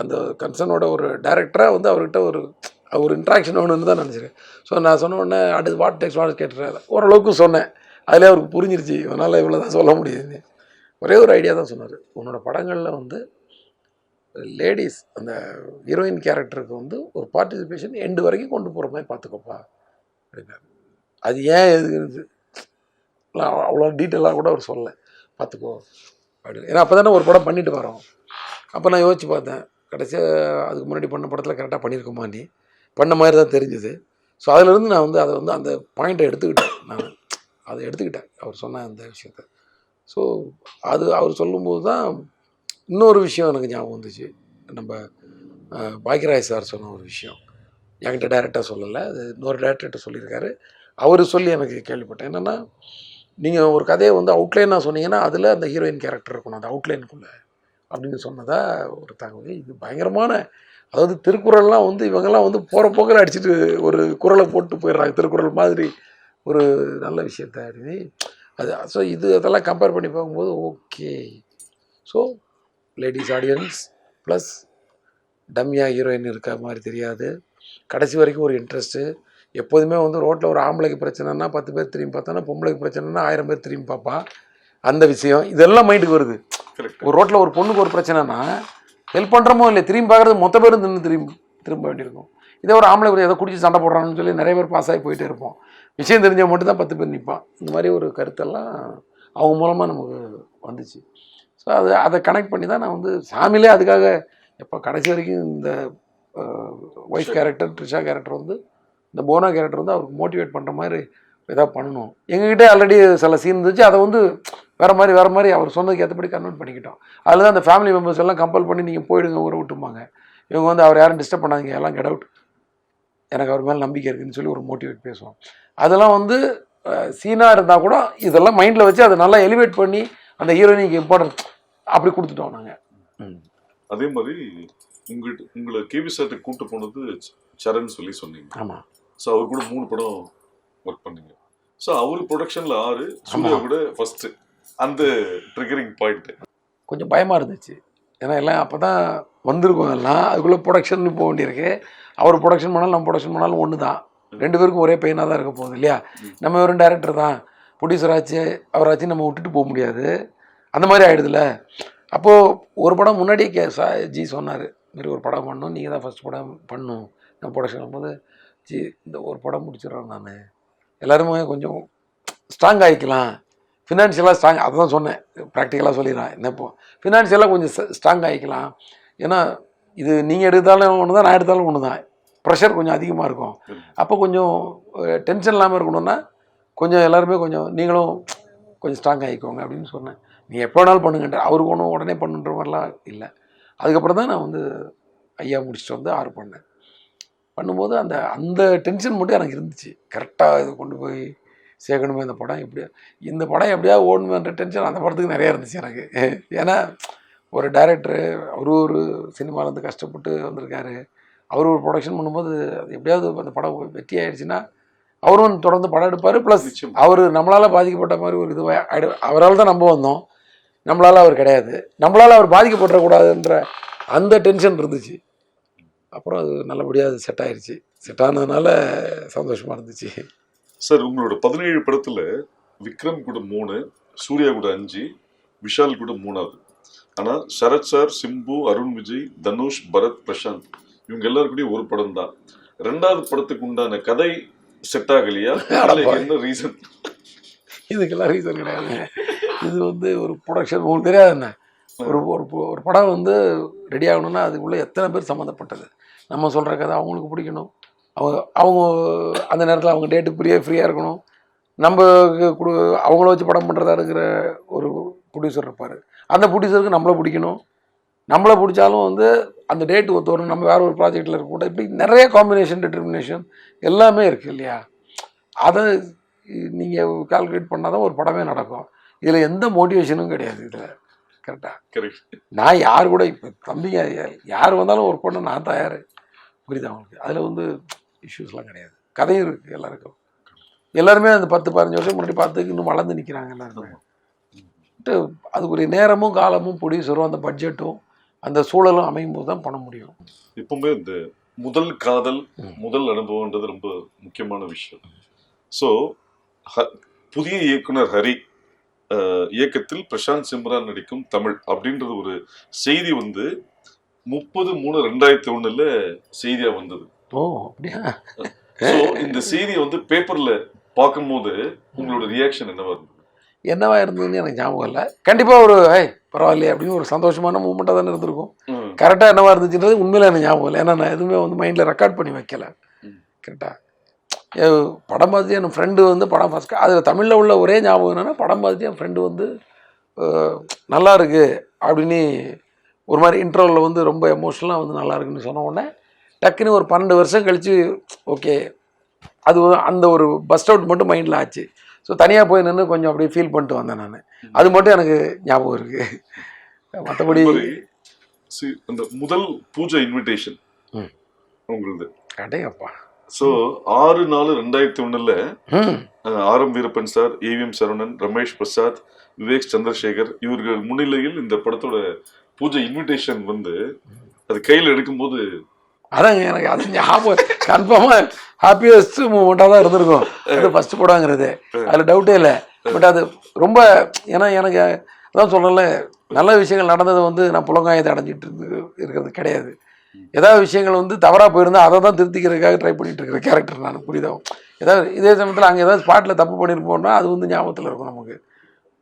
அந்த கன்சர்னோட ஒரு டைரக்டராக வந்து அவர்கிட்ட ஒரு இன்ட்ராக்ஷன் ஒன்று தான் நினச்சிருக்கேன். ஸோ நான் சொன்ன உடனே அடுத்து வாட் டெக்ஸ்ட் வாட் கேட்டுறாரு. ஓரளவுக்கு சொன்னேன், அதிலே அவருக்கு புரிஞ்சிருச்சு இவனால் இவ்வளோ தான் சொல்ல முடியுதுன்னு. ஒரே ஒரு ஐடியா தான் சொன்னார், உன்னோட படங்களில் வந்து லேடிஸ் அந்த ஹீரோயின் கேரக்டருக்கு வந்து ஒரு பார்ட்டிசிபேஷன் எண்டு வரைக்கும் கொண்டு போகிற மாதிரி பார்த்துக்கோப்பா அப்படின்னாரு. அது ஏன் எதுக்கு அவ்வளோ டீட்டெயிலாக கூட அவர் சொல்லலை, பார்த்துக்கோ அப்படின்னு. ஏன்னா அப்போ தானே ஒரு படம் பண்ணிட்டு வரோம். அப்போ நான் யோசிச்சு பார்த்தேன், கடைசியாக அதுக்கு முன்னாடி பண்ண படத்தில் கரெக்டாக பண்ணியிருக்கோமா நீ பண்ண மாதிரி தான் தெரிஞ்சுது. ஸோ அதிலேருந்து நான் வந்து அதை வந்து அந்த பாயிண்ட்டை எடுத்துக்கிட்டேன் அவர் சொன்ன அந்த விஷயத்த. ஸோ அவர் சொல்லும்போது தான் இன்னொரு விஷயம் எனக்கு ஞாபகம் வந்துச்சு. நம்ம பாக்யராஜ் சார் சொன்ன ஒரு விஷயம் என்கிட்ட டைரெக்டாக சொல்லலை, அது இன்னொரு டைரக்டர்கிட்ட சொல்லியிருக்காரு. அவர் சொல்லி எனக்கு கேள்விப்பட்டேன். என்னென்னா, நீங்கள் ஒரு கதையை வந்து அவுட்லைனாக சொன்னீங்கன்னா அதில் அந்த ஹீரோயின் கேரக்டர் இருக்கணும் அந்த அவுட்லைனுக்குள்ளே அப்படின்னு சொன்னதா ஒரு தகவல். இது பயங்கரமான, அதாவது திருக்குறள்லாம் வந்து இவங்கெல்லாம் வந்து போகிற போக்கில் அடிச்சுட்டு ஒரு குறளை போட்டு போயிடுறாங்க, திருக்குறள் மாதிரி ஒரு நல்ல விஷயத்த அப்படின்னு. அது ஸோ அதெல்லாம் கம்பேர் பண்ணி பார்க்கும்போது okay. So ladies audience plus டம்மியா ஹீரோயின் இருக்க மாதிரி தெரியாது, கடைசி வரைக்கும் ஒரு இன்ட்ரெஸ்ட்டு. எப்போதுமே வந்து ரோட்டில் ஒரு ஆம்பளைக்கு பிரச்சனைனா 10 பேர் திரும்பி பார்த்தானா, பொம்பளைக்கு பிரச்சனைனா 1000 பேர் திரும்பி பார்ப்பான். அந்த விஷயம் இதெல்லாம் மைண்டுக்கு வருது. ஒரு ரோட்டில் ஒரு பொண்ணுக்கு ஒரு பிரச்சனைனா ஹெல்ப் பண்ணுறமோ இல்லை, திரும்பி பார்க்குறது மொத்த பேரும் திரும்ப வேண்டியிருக்கும். இதே ஒரு ஆம்பளை கூட ஏதோ குடிச்சு சண்டை போடுறான்னு சொல்லி நிறைய பேர் பாஸ் ஆகி போயிட்டே இருப்போம். விஷயம் தெரிஞ்சவங்க மட்டும் தான் 10 பேர் நிற்பான். இந்த மாதிரி ஒரு கருத்தெல்லாம் அவங்க மூலமாக நமக்கு வந்துச்சு. ஸோ அதை கனெக்ட் பண்ணி தான் நான் வந்து சாமியிலே அதுக்காக எப்போ கடைசி வரைக்கும் இந்த ஒய்ஃப் கேரக்டர் ட்ரிஷா கேரக்டர் வந்து இந்த போனா கேரக்டர் வந்து அவருக்கு மோட்டிவேட் பண்ணுற மாதிரி எதாவது பண்ணணும். எங்ககிட்ட ஆல்ரெடி சில சீன் இருந்துச்சு, அதை வந்து வேறு மாதிரி அவர் சொன்னதுக்கு ஏற்றபடி கன்வெர்ட் பண்ணிக்கிட்டோம். அதில் தான் அந்த ஃபேமிலி மெம்பர்ஸ் எல்லாம் கம்பல் பண்ணி நீங்கள் போயிடுங்க ஊரை விட்டுமாங்க, இவங்க வந்து அவர் யாரும் டிஸ்டர்ப் பண்ணாதீங்க, எல்லாம் கெட் அவுட், எனக்கு அவர் மேலே நம்பிக்கை இருக்குதுன்னு சொல்லி ஒரு மோட்டிவேட் பேசுவோம். அதெல்லாம் வந்து சீனாக இருந்தால் கூட இதெல்லாம் மைண்டில் வச்சு அதை நல்லா எலிவேட் பண்ணி அந்த ஹீரோயினுக்கு இம்பார்ட்டன்ஸ் அப்படி கொடுத்துட்டோம் நாங்கள். அதே மாதிரி உங்களை கேபி சார்ட்டு கூப்பிட்டு போனது சரண் சொல்லி சொன்னீங்க. ஆமாம். ஸோ அவர் கூட 3 படம் ஒர்க் பண்ணீங்க. ஸோ அவர் ப்ரொடக்ஷனில் 6, சூர்யா கூட ஃபஸ்ட்டு. அந்த ட்ரிகரிங் பாயிண்ட் கொஞ்சம் பயமாக இருந்துச்சு. ஏன்னா எல்லாம் அப்போ தான் வந்திருக்கோம், எல்லாம் அதுக்குள்ளே ப்ரொடக்ஷன் போக வேண்டியிருக்கு. அவர் ப்ரொடக்ஷன் பண்ணாலும் நம்ம ப்ரொடக்ஷன் பண்ணாலும் ஒன்று தான், 2 பேருக்கும் ஒரே பெயினாக தான் இருக்க போகுது இல்லையா. நம்ம வெறும் டேரக்டர் தான், ப்ரொடியூசர் ஆச்சு அவராச்சு நம்ம விட்டுட்டு போக முடியாது, அந்த மாதிரி ஆகிடுதுல்ல. அப்போது ஒரு படம் முன்னாடி ஜி சொன்னார், மாரி ஒரு படம் பண்ணணும், நீங்கள் தான் ஃபஸ்ட் படம் பண்ணணும் நான் ப்ரொடக்ஷன் போது, ஜி இந்த ஒரு படம் முடிச்சிடுறேன் நான், எல்லாருமே கொஞ்சம் ஸ்ட்ராங் ஆகிக்கலாம், ஃபினான்ஷியலாக ஸ்ட்ராங், அதுதான் சொன்னேன், ப்ராக்டிக்கலாக சொல்லிடுறேன் என்ன இப்போ ஃபினான்ஷியலாக கொஞ்சம் ஸ்ட்ராங் ஆகிக்கலாம், ஏன்னா இது நீங்கள் எடுத்தாலும் ஒன்று தான், நான் எடுத்தாலும் ஒன்று தான், ப்ரெஷர் கொஞ்சம் அதிகமாக இருக்கும், அப்போ கொஞ்சம் டென்ஷன் இல்லாமல் இருக்கணும்னா கொஞ்சம் எல்லாருமே கொஞ்சம் நீங்களும் கொஞ்சம் ஸ்ட்ராங் ஆகிக்கோங்க அப்படின்னு சொன்னேன். நீ எப்போ வேணாலும் பண்ணுங்கன்ற, அவருக்கு ஒன்றும் உடனே பண்ணுன்ற மாதிரிலாம் இல்லை. அதுக்கப்புறம் தான் நான் வந்து ஐயா முடிச்சுட்டு வந்து 6 பண்ணேன். பண்ணும்போது அந்த அந்த டென்ஷன் மட்டும் எனக்கு இருந்துச்சு, கரெக்டாக இது கொண்டு போய் சேர்க்கணுமே இந்த படம், இந்த படம் எப்படியா ஓடணுன்ற டென்ஷன் அந்த படத்துக்கு நிறையா இருந்துச்சு எனக்கு. ஏன்னா ஒரு டைரக்டரு, அவரு ஒரு சினிமாவிலேருந்து கஷ்டப்பட்டு வந்திருக்காரு, அவர் ஒரு ப்ரொடக்ஷன் பண்ணும்போது அது எப்படியாவது அந்த படம் வெற்றி ஆயிடுச்சுன்னா அவரும் தொடர்ந்து படம் எடுப்பார், ப்ளஸ் அவர் நம்மளால் பாதிக்கப்பட்ட மாதிரி ஒரு இதுவாக அவரால் தான் நம்ம வந்தோம், நம்மளால் அவர் கிடையாது, நம்மளால் அவர் பாதிக்கப்படக்கூடாதுன்ற அந்த டென்ஷன் இருந்துச்சு. அப்புறம் அது நல்லபடியாக அது செட் ஆயிடுச்சு, செட் ஆனதுனால சந்தோஷமாக இருந்துச்சு. சார் உங்களோட 17 படத்தில் விக்ரம் கூட 3, சூர்யா கூட 5, விஷால் கூட 3வது. ஆனால் சரத் சார், சிம்பு, அருண் விஜய், தனுஷ், பரத், பிரசாந்த் இவங்க எல்லாருக்கூடயும் ஒரு படம் தான். 2வது படத்துக்கு உண்டான கதை செட் ஆகலையா, என்ன ரீசன்? இதுக்கெல்லாம் ரீசன் கிடையாது. இது வந்து ஒரு ப்ரொடக்ஷன், உங்களுக்கு தெரியாது என்ன, ஒரு படம் வந்து ரெடி ஆகணும்னா அதுக்குள்ளே எத்தனை பேர் சம்மந்தப்பட்டது, நம்ம சொல்கிற கதை அவங்களுக்கு பிடிக்கணும், அவங்க அந்த நேரத்தில் அவங்க டேட்டு ஃப்ரீயாக இருக்கணும், நம்ம அவங்கள வச்சு படம் பண்ணுறதா இருக்கிற ஒரு ப்ரொடியூசர் இருப்பார், அந்த ப்ரொடியூசருக்கு நம்மளை பிடிக்கணும், நம்மளை பிடிச்சாலும் வந்து அந்த டேட்டு ஒத்து வரும், நம்ம வேறு ஒரு ப்ராஜெக்டில் இருக்கக்கூடாது, இப்படி நிறைய காம்பினேஷன் டிட்டர்மினேஷன் எல்லாமே இருக்குது இல்லையா, அதை நீங்கள் கால்குலேட் பண்ணால் தான் ஒரு படமே நடக்கும். இதில் எந்த மோட்டிவேஷனும் கிடையாது இதில், கரெக்டாக கரெக்ட். நான் யார் கூட இப்போ தம்பிங்க யார் வந்தாலும் ஒர்க் பண்ண நான் தயார், புரியுது அவங்களுக்கு, அதில் வந்து இஷ்யூஸ்லாம் கிடையாது, கதையும் இருக்குது எல்லாருக்கும், எல்லாருமே அந்த 10-15 வருஷம் முன்னாடி பார்த்துக்கு இன்னும் வளர்ந்து நிற்கிறாங்க எல்லாருமே. அதுக்குரிய நேரமும் காலமும் ப்ரொடியூசரும் அந்த பட்ஜெட்டும் அந்த சூழலும் அமையும் போது தான் பண்ண முடியும். எப்பவுமே இந்த முதல் காதல், முதல் அனுபவம்ன்றது ரொம்ப முக்கியமான விஷயம். ஸோ புதிய இயக்குனர் ஹரி இயக்கத்தில் பிரசாந்த் சிம்ரான் நடிக்கும் தமிழ் அப்படின்றது ஒரு செய்தி வந்து 30/3/2001 செய்தியா வந்தது. ஓ அப்படியா? ஸோ இந்த செய்தியை வந்து பேப்பர்ல பார்க்கும்போது உங்களோட ரியாக்ஷன் என்னவா இருந்ததுன்னு எனக்கு ஞாபகம் இல்லை. கண்டிப்பாக ஒரு பரவாயில்லையே அப்படின்னு ஒரு சந்தோஷமான மூமெண்ட்டாக தானே இருந்திருக்கும். கரெக்டாக என்னவா இருந்துச்சுன்றது உண்மையில எனக்கு ஞாபகம் இல்லை, ஏன்னா நான் எதுவுமே வந்து மைண்டில் ரெக்கார்ட் பண்ணி வைக்கல. கரெக்டாக படம் பார்த்துட்டு என் ஃப்ரெண்டு வந்து படம் ஃபஸ்ட், அதில் தமிழில் உள்ள ஒரே ஞாபகம் என்னென்னா, படம் பார்த்துட்டு என் ஃப்ரெண்டு வந்து நல்லா இருக்குது அப்படின்னு ஒரு மாதிரி இன்டர்வலில் வந்து ரொம்ப எமோஷனலாக வந்து நல்லா இருக்குன்னு சொன்ன உடனே டக்குன்னு ஒரு 12 வருஷம் கழித்து ஓகே அது அந்த ஒரு பஸ்ட் அவுட் மட்டும் மைண்டில் ஆச்சு. ஸோ தனியாக போய் நின்று கொஞ்சம் அப்படியே ஃபீல் பண்ணிட்டு வந்தேன் நான், அது மட்டும் எனக்கு ஞாபகம் இருக்குது. மற்றபடி அந்த முதல் பூஜை இன்விடேஷன் உங்களுக்கு கடையப்பா. ஸோ 6/4/2001 ஆரம் வீரப்பன் சார், ஏவிஎம் சரவணன், ரமேஷ் பிரசாத், விவேக் சந்திரசேகர் இவர்கள் முன்னிலையில் இந்த படத்தோட பூஜை இன்விடேஷன் வந்து அது கையில் எடுக்கும்போது அதாங்க எனக்கு அது ஞாபகம் கன்ஃபார்மாக ஹாப்பியஸ்ட் மூமெண்ட்டாக தான் இருந்திருக்கும். அது ஃபஸ்ட்டு படங்கிறது அதில் டவுட்டே இல்லை. பட் அது ரொம்ப, ஏன்னா எனக்கு அதான் சொல்லலை, நல்ல விஷயங்கள் நடந்தது வந்து நான் புலங்காயத்தை அடைஞ்சிட்டு இருக்கிறது கிடையாது. ஏதாவது விஷயங்கள் வந்து தவறாக போயிருந்தால் அதை தான் திருத்திக்கிறதுக்காக ட்ரை பண்ணிட்டு இருக்கிற கேரக்டர் நான், புரியுதாகும். ஏதாவது இதே சமயத்தில் அங்கே ஏதாவது ஸ்பாட்டில் தப்பு பண்ணியிருப்போம்னா அது வந்து ஞாபகத்தில் இருக்கும் நமக்கு.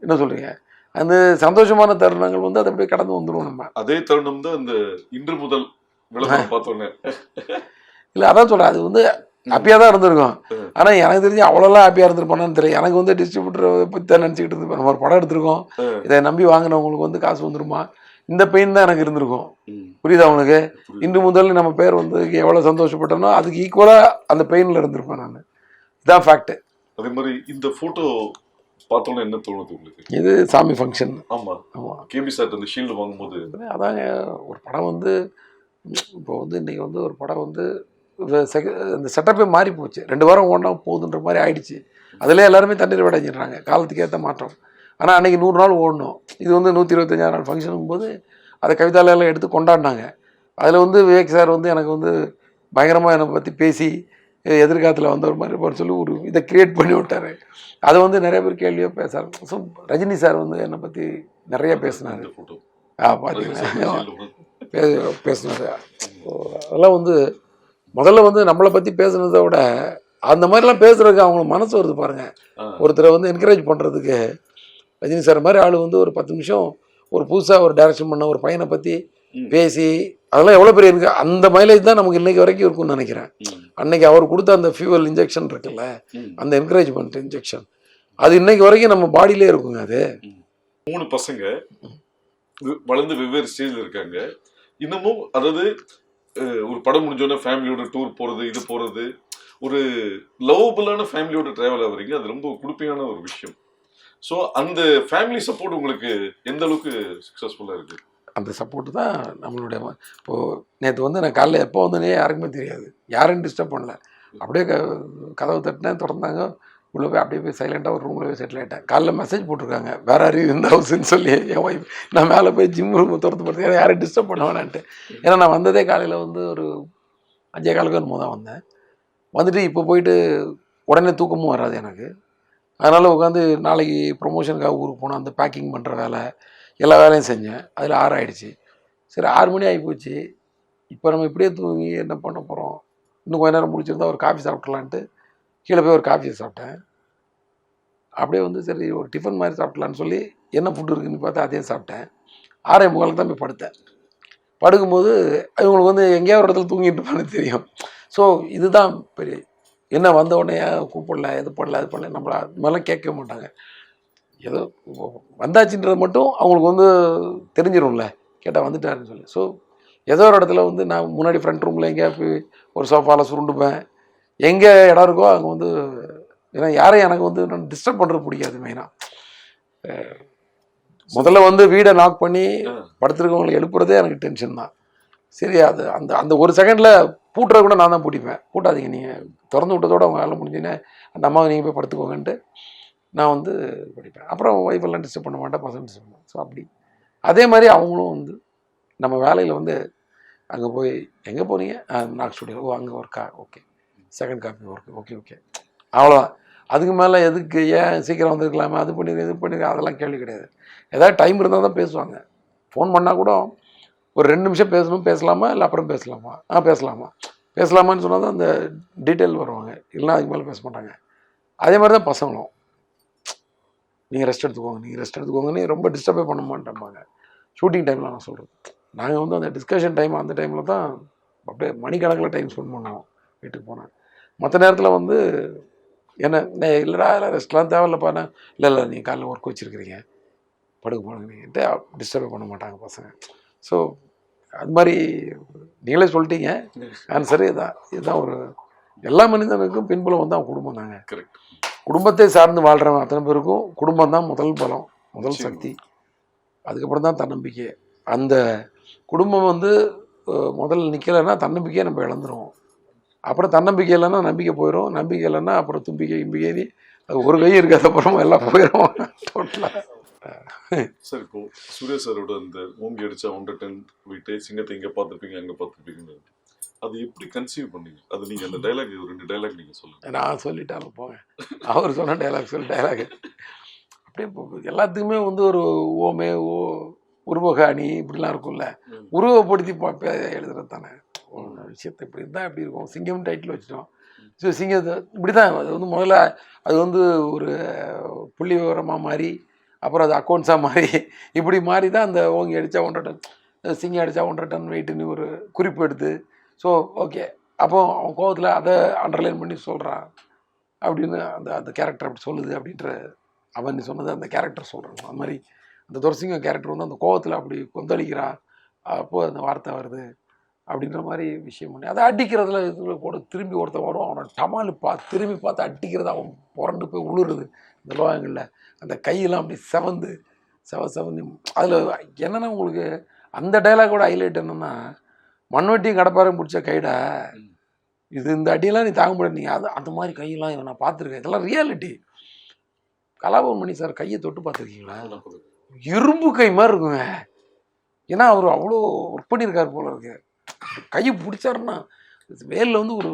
என்ன சொல்கிறீங்க? அந்த சந்தோஷமான தருணங்கள் வந்து அதை அப்படியே கடந்து வந்துடும். நம்ம அதே தருணம் தான் இந்த இன்று முதல் பார்த்தோன்னே இல்லை, அதான் சொல்கிறேன், அது வந்து ஹாப்பியாக தான் இருந்திருக்கும். ஆனால் எனக்கு தெரிஞ்சு அவ்வளோலாம் ஹாப்பியாக இருந்திருப்பானு தெரியும். எனக்கு வந்து டிஸ்ட்ரிபியூட்டரை பற்றி தான் நினச்சிக்கிட்டு இருந்திருப்பேன். நம்ம ஒரு படம் எடுத்திருக்கோம், இதை நம்பி வாங்கினவங்களுக்கு வந்து காசு வந்துருமா, இந்த பெயின் தான் எனக்கு இருந்திருக்கும். புரியுதா அவனுக்கு? இன்று முதல் நம்ம பேர் வந்து எவ்வளோ சந்தோஷப்பட்டனோ அதுக்கு ஈக்குவலாக அந்த பெயினில் இருந்திருப்பேன் நான். இதுதான் ஃபேக்ட். அதே மாதிரி இந்த ஃபோட்டோ பார்த்தோன்னே என்ன தோணுது உங்களுக்கு? இது சாமி ஃபங்க்ஷன். ஆமாம் ஆமாம். கேபி சார் அந்த ஷீல்டு வாங்கும்போது அதாங்க ஒரு படம் வந்து இப்போ வந்து இன்றைக்கி வந்து ஒரு படம் வந்து அந்த செட்டப்பே மாறி போச்சு. 2 வாரம் ஓடினா போகுதுன்ற மாதிரி ஆயிடுச்சு. அதிலே எல்லாருமே தண்ணீர் அடைஞ்சிடுறாங்க, காலத்துக்கு ஏற்ற மாற்றம். ஆனால் அன்றைக்கி 100 நாள் ஓடணும். இது வந்து 125 நாள் ஃபங்க்ஷனும் போது அதை கவிதாலெல்லாம் எடுத்து கொண்டாடினாங்க. அதில் வந்து விவேக் சார் வந்து எனக்கு வந்து பயங்கரமாக என்னை பற்றி பேசி எதிர்காலத்தில் வந்த ஒரு மாதிரி சொல்லி ஒரு இதை கிரியேட் பண்ணி விட்டார். அதை வந்து நிறைய பேர் கேள்வியாக பேச. ஸோ ரஜினி சார் வந்து என்னை பற்றி நிறைய பேசினார். பார்த்தீங்களா பேசுனது. அதெல்லாம் வந்து முதல்ல வந்து நம்மளை பற்றி பேசுனதை விட அந்த மாதிரிலாம் பேசுறதுக்கு அவங்களுக்கு மனசு வருது பாருங்க. ஒருத்தரை வந்து என்கரேஜ் பண்ணுறதுக்கு ரஜினி சார் மாதிரி ஆள் வந்து ஒரு 10 நிமிஷம் ஒரு புதுசாக ஒரு டைரக்ஷன் பண்ண ஒரு பையனை பற்றி பேசி அதெல்லாம் எவ்வளோ பெரிய இருக்கு. அந்த மைலேஜ் தான் நமக்கு இன்னைக்கு வரைக்கும் இருக்கும்னு நினைக்கிறேன். அன்னைக்கு அவர் கொடுத்த அந்த ஃபியூவல் இன்ஜெக்ஷன் இருக்குல்ல, அந்த என்கரேஜ்மெண்ட் இன்ஜெக்ஷன், அது இன்னைக்கு வரைக்கும் நம்ம பாடியிலே இருக்குங்க. அது 3 பசங்க வளர்ந்து வெவ்வேறு ஸ்டேஜில் இருக்காங்க. இன்னமும் அதாவது ஒரு படம் முடிஞ்சோன்னா ஃபேமிலியோட டூர் போகிறது, இது போகிறது, ஒரு லவ்வபுளான ஃபேமிலியோட ட்ராவல் ஆகுறீங்க. அது ரொம்ப குடுப்பையான ஒரு விஷயம். ஸோ அந்த ஃபேமிலி சப்போர்ட் உங்களுக்கு எந்த அளவுக்கு சக்ஸஸ்ஃபுல்லாக இருக்குது? அந்த சப்போர்ட்டு தான் நம்மளுடைய இப்போது நேற்று வந்து நான் காலைல எப்போ வந்தோன்னே யாருக்குமே தெரியாது, யாரையும் டிஸ்டர்ப் பண்ணல. அப்படியே கதவு தட்டினேன், திறந்தாங்க, உள்ளே போய் அப்படியே போய் சைலண்ட்டாக ஒரு ரூமில் போய் செட்டில் ஆகிட்டேன். காலைல மெசேஜ் போட்டிருக்காங்க வேறு யாரையும் இந்த ஹவுஸ்ன்னு சொல்லி என் ஒய்ஃப். நான் மேலே போய் ஜிம் ரூம் திறந்து படுத்து ஏன்னா யாரையும் டிஸ்டர்ப் பண்ண வேணான்ட்டு. ஏன்னா நான் வந்ததே காலையில் வந்து ஒரு 5:15 என்னமோ தான் வந்தேன். வந்துட்டு இப்போ போயிட்டு உடனே தூக்கமும் வராது எனக்கு. அதனால் உட்காந்து நாளைக்கு ப்ரொமோஷனுக்காக ஊருக்கு போனோம். அந்த பேக்கிங் பண்ணுற வேலை எல்லா வேலையும் செஞ்சேன். அதில் 6 ஆகிடுச்சு. சரி 6 மணி ஆகி போச்சு. இப்போ நம்ம இப்படியே தூங்கி என்ன பண்ண போகிறோம், இன்னும் கொஞ்ச நேரம் முடிச்சிருந்தா ஒரு காஃபி சாப்பிட்லான்ட்டு கீழே போய் ஒரு காஃபியை சாப்பிட்டேன். அப்படியே வந்து சரி ஒரு டிஃபன் மாதிரி சாப்பிட்லான்னு சொல்லி என்ன ஃபுட்டு இருக்குதுன்னு பார்த்தா அதையும் சாப்பிட்டேன். 6:45 தான் போய் படுத்தேன். படுக்கும்போது இவங்களுக்கு வந்து எங்கேயோ ஒரு இடத்துல தூங்கிட்டு இருப்பான்னு தெரியும். ஸோ இதுதான் பெரிய என்ன வந்த உடனே கூப்பிடல, இது பண்ணல, அது பண்ணல, நம்மள அது மாதிரிலாம் கேட்கவே மாட்டாங்க. ஏதோ வந்தாச்சுன்றது மட்டும் அவங்களுக்கு வந்து தெரிஞ்சிடும்ல, கேட்டால் வந்துட்டாருன்னு சொல்லி. ஸோ ஏதோ ஒரு இடத்துல வந்து நான் முன்னாடி ஃப்ரண்ட் ரூமில் எங்கேயா போய் ஒரு சோஃபாவில் சுருண்டுப்பேன். எங்கே இடம் இருக்கோ அங்கே வந்து, ஏன்னா யாரையும் எனக்கு வந்து நான் டிஸ்டர்ப் பண்ணுறது பிடிக்காது. மெயினாக முதல்ல வந்து வீடை நாக் பண்ணி படுத்துருக்கவங்களை எழுப்புறதே எனக்கு டென்ஷன் தான். சரி அது அந்த அந்த ஒரு செகண்டில் பூட்டுறத கூட நான் தான் பூட்டிப்பேன். பூட்டாதீங்க, நீங்கள் திறந்து விட்டதோடு அவங்க வேலை முடிஞ்சுன்னு அந்த அம்மாவை நீங்கள் போய் படுத்துக்கோங்கன்ட்டு நான் வந்து படிப்பேன். அப்புறம் ஒய்ஃபெல்லாம் டிஸ்டர்ப் பண்ண மாட்டேன், பசங்க டிஸ்டர்ப் பண்ணுவேன். ஸோ அப்படி அதே மாதிரி அவங்களும் வந்து நம்ம வேலையில் வந்து அங்கே போய் எங்கே போனீங்க, நாக் ஸ்டுடியோ, ஓ அங்கே ஒர்க்கா, okay, second copy work, okay okay, அவ்வளோதான். அதுக்கு மேலே எதுக்கு, ஏன் சீக்கிரம் வந்துருக்கலாமா, அது பண்ணிடுங்க, இது பண்ணிடுங்க, அதெல்லாம் கேள்வி கிடையாது. ஏதாவது டைம் இருந்தால் தான் பேசுவாங்க. ஃபோன் பண்ணால் கூட ஒரு 2 நிமிஷம் பேசணும், பேசலாமா இல்லை அப்புறம் பேசலாமா, பேசலாமா, பேசலாமான்னு சொன்னால் தான் அந்த டீட்டெயில் வருவாங்க, இல்லைனா அதுக்கு மேலே பேச மாட்டாங்க. அதே மாதிரி தான் பசங்களும், நீங்கள் ரெஸ்ட் எடுத்துக்கோங்க, நீங்கள் ரெஸ்ட் எடுத்துக்கோங்கன்னு ரொம்ப டிஸ்டர்பே பண்ண மாட்டேன்பாங்க. ஷூட்டிங் டைமில் நான் சொல்கிறது, நாங்கள் வந்து அந்த டிஸ்கஷன் டைம் அந்த டைமில் தான் அப்படியே மணிக்கணக்கில் டைம் ஸ்பெண்ட் பண்ணுவோம் வீட்டுக்கு போனேன். மற்ற நேரத்தில் வந்து என்ன இல்லைடா அதெல்லாம் ரெஸ்ட்லாம் தேவையில்லப்பாண்ணே, இல்லை இல்லை நீங்கள் காலையில் ஒர்க் வச்சுருக்கிறீங்க, படுக்க போனீங்க, நீங்கள்கிட்ட டிஸ்டர்பே பண்ண மாட்டாங்க பசங்க. ஸோ அது மாதிரி நீங்களே சொல்லிட்டீங்க, ஆன்சரு இதுதான். இதுதான் ஒரு எல்லா மனிதனுக்கும் பின்புலம் வந்து அவன் குடும்பம் தாங்க. கரெக்ட். குடும்பத்தை சார்ந்து வாழ்கிறவன் அத்தனை பேருக்கும் குடும்பம் தான் முதல் பலம், முதல் சக்தி. அதுக்கப்புறம் தான் தன்னம்பிக்கை. அந்த குடும்பம் வந்து முதல்ல நிற்கலைன்னா தன்னம்பிக்கையை நம்ம இழந்துருவோம். அப்புறம் தன்னம்பிக்கை இல்லைன்னா நம்பிக்கை போயிடும், நம்பிக்கை இல்லைன்னா அப்புறம் தும்பிக்கை இம்பிக்கை, அது ஒரு கை இருக்காத அப்புறம் எல்லாம் போயிடும் டோட்டலாக. சார் இப்போ சூர்யா சாரோட அந்த ஓங்கி அடிச்சா 110 போயிட்டு சிங்கத்தை இங்கே பார்த்துருப்பீங்க அங்கே பார்த்துருப்பீங்கன்னு, அது எப்படி கன்சீவ் பண்ணீங்க? அது நீங்கள் அந்த டைலாக் 2 டைலாக் நீங்கள் சொல்லுங்கள். நான் சொல்லிட்டாலும் போங்க, அவர் சொன்ன டைலாக் டைலாக் அப்படியே எல்லாத்துக்குமே வந்து ஒரு ஓமே உருவகாணி இப்படிலாம் இருக்கும்ல, உருவப்படுத்தி எழுதுறது தானே விஷயத்தை. இப்படி இருந்தால் எப்படி இருக்கும், சிங்கம் டைட்டில் வச்சிட்டோம். ஸோ சிங்கத்தை இப்படி தான் அது வந்து முதல்ல அது வந்து ஒரு புள்ளி விவரமாக மாறி அப்புறம் அது அக்கௌண்ட்ஸாக மாறி இப்படி மாறி தான் அந்த ஓங்கி அடித்தா 100 டன், சிங்கம் அடித்தா 100 டன் வெயிட்டுன்னு ஒரு குறிப்பு எடுத்து. ஸோ ஓகே, அப்போ அவன் கோவத்தில் அதை அண்டர்லைன் பண்ணி சொல்கிறான் அப்படின்னு அந்த அந்த கேரக்டர் அப்படி சொல்லுது அப்படின்ற அவன் நீ சொன்னது அந்த கேரக்டர் சொல்கிறான். அது மாதிரி அந்த துரசிங்கம் கேரக்டர் வந்து அந்த கோவத்தில் அப்படி கொந்தளிக்கிறான், அப்போது அந்த வார்த்தை வருது அப்படின்ற மாதிரி விஷயம் பண்ணி அதை அடிக்கிறதுல இதில் கூட திரும்பி ஒருத்தன் வரும், அவனை டமாலு திரும்பி பார்த்து அடிக்கிறது, அவன் புரண்டு போய் உழுறது இந்த லோகங்களில், அந்த கையெல்லாம் அப்படி செவந்து அதில் என்னென்னா உங்களுக்கு அந்த டைலாகோட ஹைலைட் என்னென்னா, மண்வெட்டியும் கடப்பாரையும் பிடிச்ச கைடா இது, இந்த அடியெல்லாம் நீ தாங்க முடியாது, நீங்கள் அது அந்த மாதிரி கையெல்லாம் நான் பார்த்துருக்கேன், இதெல்லாம் ரியாலிட்டி. கலாபவன் மணி சார் கையை தொட்டு பார்த்துருக்கீங்களா? இரும்பு கை மாதிரி இருக்குங்க. ஏன்னா அவர் அவ்வளோ ஒர்க் பண்ணியிருக்காரு போல இருக்கு. கையை பிடிச்சாருன்னா வேலில் வந்து ஒரு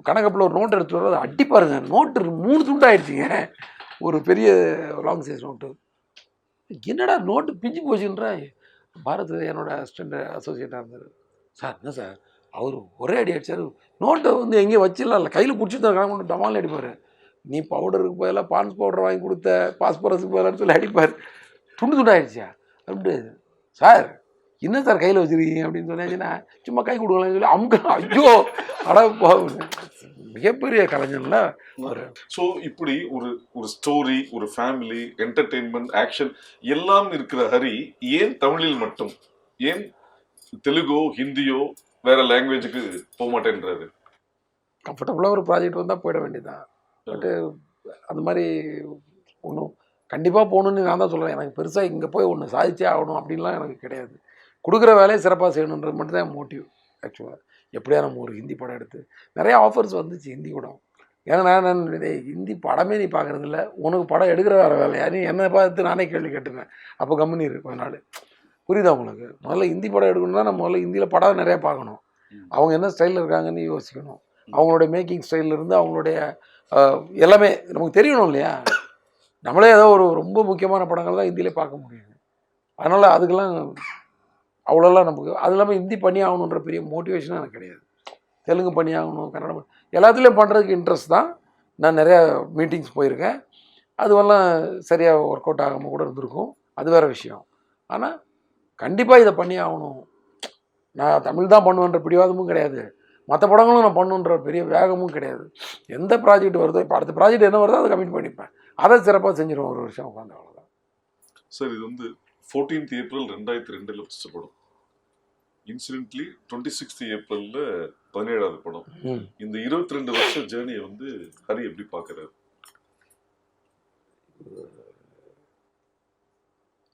கணக்கப்பில் ஒரு நோட்டு எடுத்துகிட்டு வர அதை அடிப்பாருங்க, நோட்டு 3 துண்டாயிடுச்சுங்க, ஒரு பெரிய லாங் சைஸ் நோட்டு. என்னடா நோட்டு பிஞ்சு போச்சுன்ற பாரத் என்னோட அசிஸ்டண்ட் அசோசியேட்டாக இருந்தார். சார் என்ன சார் அவர் ஒரே அடி அடிச்சார், நோட்டை வந்து எங்கேயும் வச்சிடலாம் கையில் பிடிச்சி தான் கிளம்பி டமால் அடிப்பார். நீ பவுடருக்கு பதிலாக பான்ஸ் பவுடர் வாங்கி கொடுத்த பாஸ்பரஸுக்கு பதிலாக சொல்லி அடிப்பார். துண்டு துண்டாயிடுச்சா அப்படி சார் என்ன சார் கையில் வச்சுருக்கீங்க அப்படின்னு சொன்னாச்சுன்னா சும்மா கை கொடுக்கலாம்னு சொல்லி அமுக்க ஐயோ அட மிகப்பெரிய கலைஞர்ல ஒரு. ஸோ இப்படி ஒரு ஒரு ஸ்டோரி, ஒரு ஃபேமிலி, என்டர்டெயின்மெண்ட், ஆக்ஷன் எல்லாம் இருக்கிற ஹரி ஏன் தமிழில் மட்டும், ஏன் தெலுங்கோ ஹிந்தியோ வேற லாங்குவேஜுக்கு போக மாட்டேன்றாரு? கம்ஃபர்டபுளாக ஒரு ப்ராஜெக்ட் வந்தால் போயிட வேண்டியதுதான். பட்டு அந்த மாதிரி ஒன்றும் கண்டிப்பாக போகணுன்னு நான் தான் சொல்கிறேன். எனக்கு பெருசாக இங்கே போய் ஒன்று சாதிச்சே ஆகணும் அப்படின்லாம் எனக்கு கிடையாது. கொடுக்குற வேலையை சிறப்பாக செய்யணுன்றது மட்டும் தான் மோட்டிவ். ஆக்சுவலாக எப்படியா நம்ம ஒரு ஹிந்தி படம் எடுத்து நிறைய ஆஃபர்ஸ் வந்துச்சு ஹிந்தி படம். ஏன்னா நான் ஹிந்தி படமே நீ பார்க்குறதில்ல, உனக்கு படம் எடுக்கிற வேறு வேலையா, நீ என்னை பார்த்து நானே கேள்வி கேட்டுருவேன். அப்போ கம்பெனி இருக்கு கொஞ்ச நாள். புரியுதா உங்களுக்கு? முதல்ல ஹிந்தி படம் எடுக்கணும்னா நம்ம முதல்ல ஹிந்தியில் படம் நிறையா பார்க்கணும். அவங்க என்ன ஸ்டைலில் இருக்காங்கன்னு யோசிக்கணும். அவங்களுடைய மேக்கிங் ஸ்டைல்லேருந்து அவங்களுடைய எல்லாமே நமக்கு தெரியணும் இல்லையா? நம்மளே ஏதோ ஒரு ரொம்ப முக்கியமான படங்கள் தான் ஹிந்தியிலே பார்க்க முடியும். அதனால் அதுக்கெல்லாம் அவ்வளோலாம் நமக்கு அது இல்லாமல் ஹிந்தி பண்ணி ஆகணுன்ற பெரிய மோட்டிவேஷனும் எனக்கு கிடையாது. தெலுங்கு பண்ணி ஆகணும், கன்னடம் எல்லாத்துலேயும் பண்ணுறதுக்கு இன்ட்ரெஸ்ட் தான். நான் நிறையா மீட்டிங்ஸ் போயிருக்கேன். அதுவெல்லாம் சரியாக ஒர்க் அவுட் ஆகாமல் கூட இருந்திருக்கும், அது வேறு விஷயம். ஆனால் கண்டிப்பாக இதை பண்ணி ஆகணும், நான் தமிழ் தான் பண்ணுவேன்ற பிடிவாதமும் கிடையாது, மற்ற படங்களும் நான் பண்ணுன்ற பெரிய வேகமும் கிடையாது. எந்த ப்ராஜெக்ட் வருதோ, இப்போ அடுத்த ப்ராஜெக்ட் என்ன வருதோ அதை கமிட் பண்ணிப்பேன், அதை சிறப்பாக செஞ்சிருவோம் ஒரு வருஷம் உட்காந்து, அவ்வளோதான். சார் இது வந்து 14th April 2002 ஃபஸ்ட் படம். இன்சிடென்ட்லி 26th April 17வது படம். இந்த 22 வருஷ ஜேர்னியை வந்து ஹரி எப்படி பார்க்குறாரு?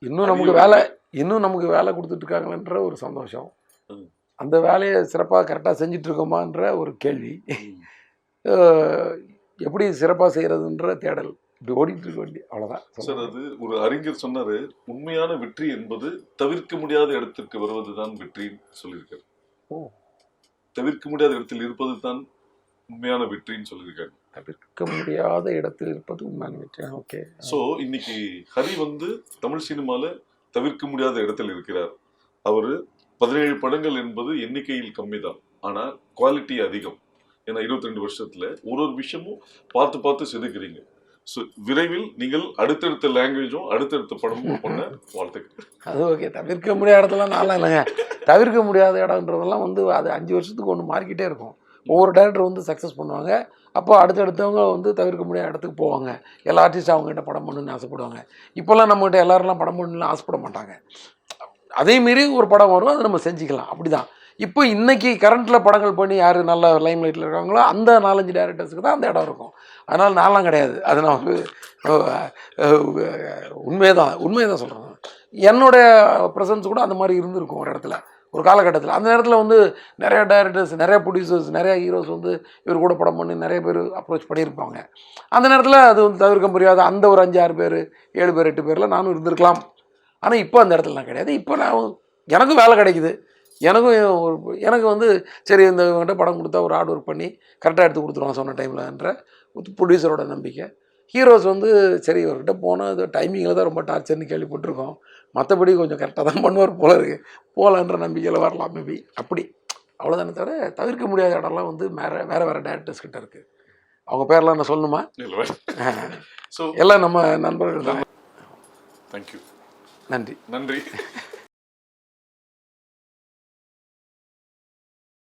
இன்னும் நமக்கு வேலை கொடுத்துட்டு இருக்காங்கன்ற ஒரு சந்தோஷம், அந்த வேலையை சிறப்பாக கரெக்டாக செஞ்சுட்டு இருக்கோமான்ற ஒரு கேள்வி, எப்படி சிறப்பாக செய்கிறதுன்ற தேடல், இப்படி ஓடிட்டு இருக்க வேண்டிய, அவ்வளோதான் சார். அது ஒரு அறிஞர் சொன்னாரு, உண்மையான வெற்றி என்பது தவிர்க்க முடியாத இடத்திற்கு வருவதுதான் வெற்றின்னு சொல்லியிருக்காரு. தவிர்க்க முடியாத இடத்தில் இருப்பது தான் உண்மையான வெற்றின்னு சொல்லியிருக்காரு. தவிர்க்க முடியாத இடத்தில் இருப்பது உண்மையான வெற்றி. ஓகே. ஸோ இன்னைக்கு ஹரி வந்து தமிழ் சினிமால தவிர்க்க முடியாத இடத்தில் இருக்கிறார். அவரு 17 படங்கள் என்பது எண்ணிக்கையில் கம்மி தான், ஆனால் குவாலிட்டி அதிகம். ஏன்னா 22 வருஷத்துல ஒரு விஷயமும் பார்த்து செதுக்குறீங்க. ஸோ விரைவில் நீங்கள் அடுத்தடுத்த லாங்குவேஜும் அடுத்தடுத்த படமும் பண்ண வாழ்த்துக்கள். அது ஓகே. தவிர்க்க முடியாத இடத்துலாம் நல்லா இல்லைங்க. தவிர்க்க முடியாத இடம்ன்றதெல்லாம் வந்து அது 5 வருஷத்துக்கு ஒன்று மாறிக்கிட்டே இருக்கும். ஒவ்வொரு டேரக்டர் வந்து சக்ஸஸ் பண்ணுவாங்க, அப்போ அடுத்தடுத்தவங்க வந்து தவிர்க்க முடியாத இடத்துக்கு போவாங்க. எல்லா ஆர்டிஸ்ட்டும் அவங்ககிட்ட படம் பண்ணுன்னு ஆசைப்படுவாங்க. இப்போல்லாம் நம்மகிட்ட எல்லாரெல்லாம் படம் பண்ணணும்னு ஆசைப்பட மாட்டாங்க. அதே மாரி ஒரு படம் வரும், அதை நம்ம செஞ்சுக்கலாம், அப்படி தான். இப்போ இன்றைக்கி கரண்ட்டில் படங்கள் பண்ணி யார் நல்ல லைம் லைட்டில் இருக்காங்களோ அந்த 4-5 டேரக்டர்ஸுக்கு தான் அந்த இடம் இருக்கும். அதனால் நான்லாம் கிடையாது. அது நான் வந்து உண்மையை தான் சொல்கிறேன். என்னுடைய ப்ரெசன்ஸ் கூட அந்த மாதிரி இருந்திருக்கும் ஒரு இடத்துல, ஒரு காலகட்டத்தில். அந்த நேரத்தில் வந்து நிறைய டைரக்டர்ஸ், நிறைய ப்ரொடியூசர்ஸ், நிறைய ஹீரோஸ் வந்து இவர் கூட படம் பண்ணி நிறைய பேர் அப்ரோச் பண்ணியிருப்பாங்க. அந்த நேரத்தில் அது வந்து தவிர்க்க முடியாத அந்த ஒரு 5-6 பேர், 7 பேர், 8 பேரில் நானும் இருந்திருக்கலாம். ஆனால் இப்போ அந்த இடத்துல நான் கிடையாது. இப்போ நான் எனக்கும் வேலை கிடைக்குது, எனக்கு வந்து சரி இந்த இவங்ககிட்ட படம் கொடுத்தா ஒரு ஹார்ட் ஒர்க் பண்ணி கரெக்டாக எடுத்து கொடுத்துருவாங்க சொன்ன டைமில்ன்ற ப்ரொடியூசரோட நம்பிக்கை. ஹீரோஸ் வந்து சரி இவர்கிட்ட போனால் இது டைமிங்கில் தான் ரொம்ப டார்ச்சர்னு கேள்விப்பட்டிருக்கோம், மற்றபடி கொஞ்சம் கரெக்டாக தான் பண்ணுவார் போல இருக்குது, போகலான்ற நம்பிக்கையில் வரலாம் மேபி, அப்படி அவ்வளோதானே தவிர தவிர்க்க முடியாத இடம்லாம் வந்து வேறு டேரக்டர்ஸ் கிட்ட இருக்குது. அவங்க பேரெலாம் நான் சொல்லணுமா? ஸோ எல்லாம் நம்ம நண்பர்கள் தான். தேங்க்யூ. நன்றி.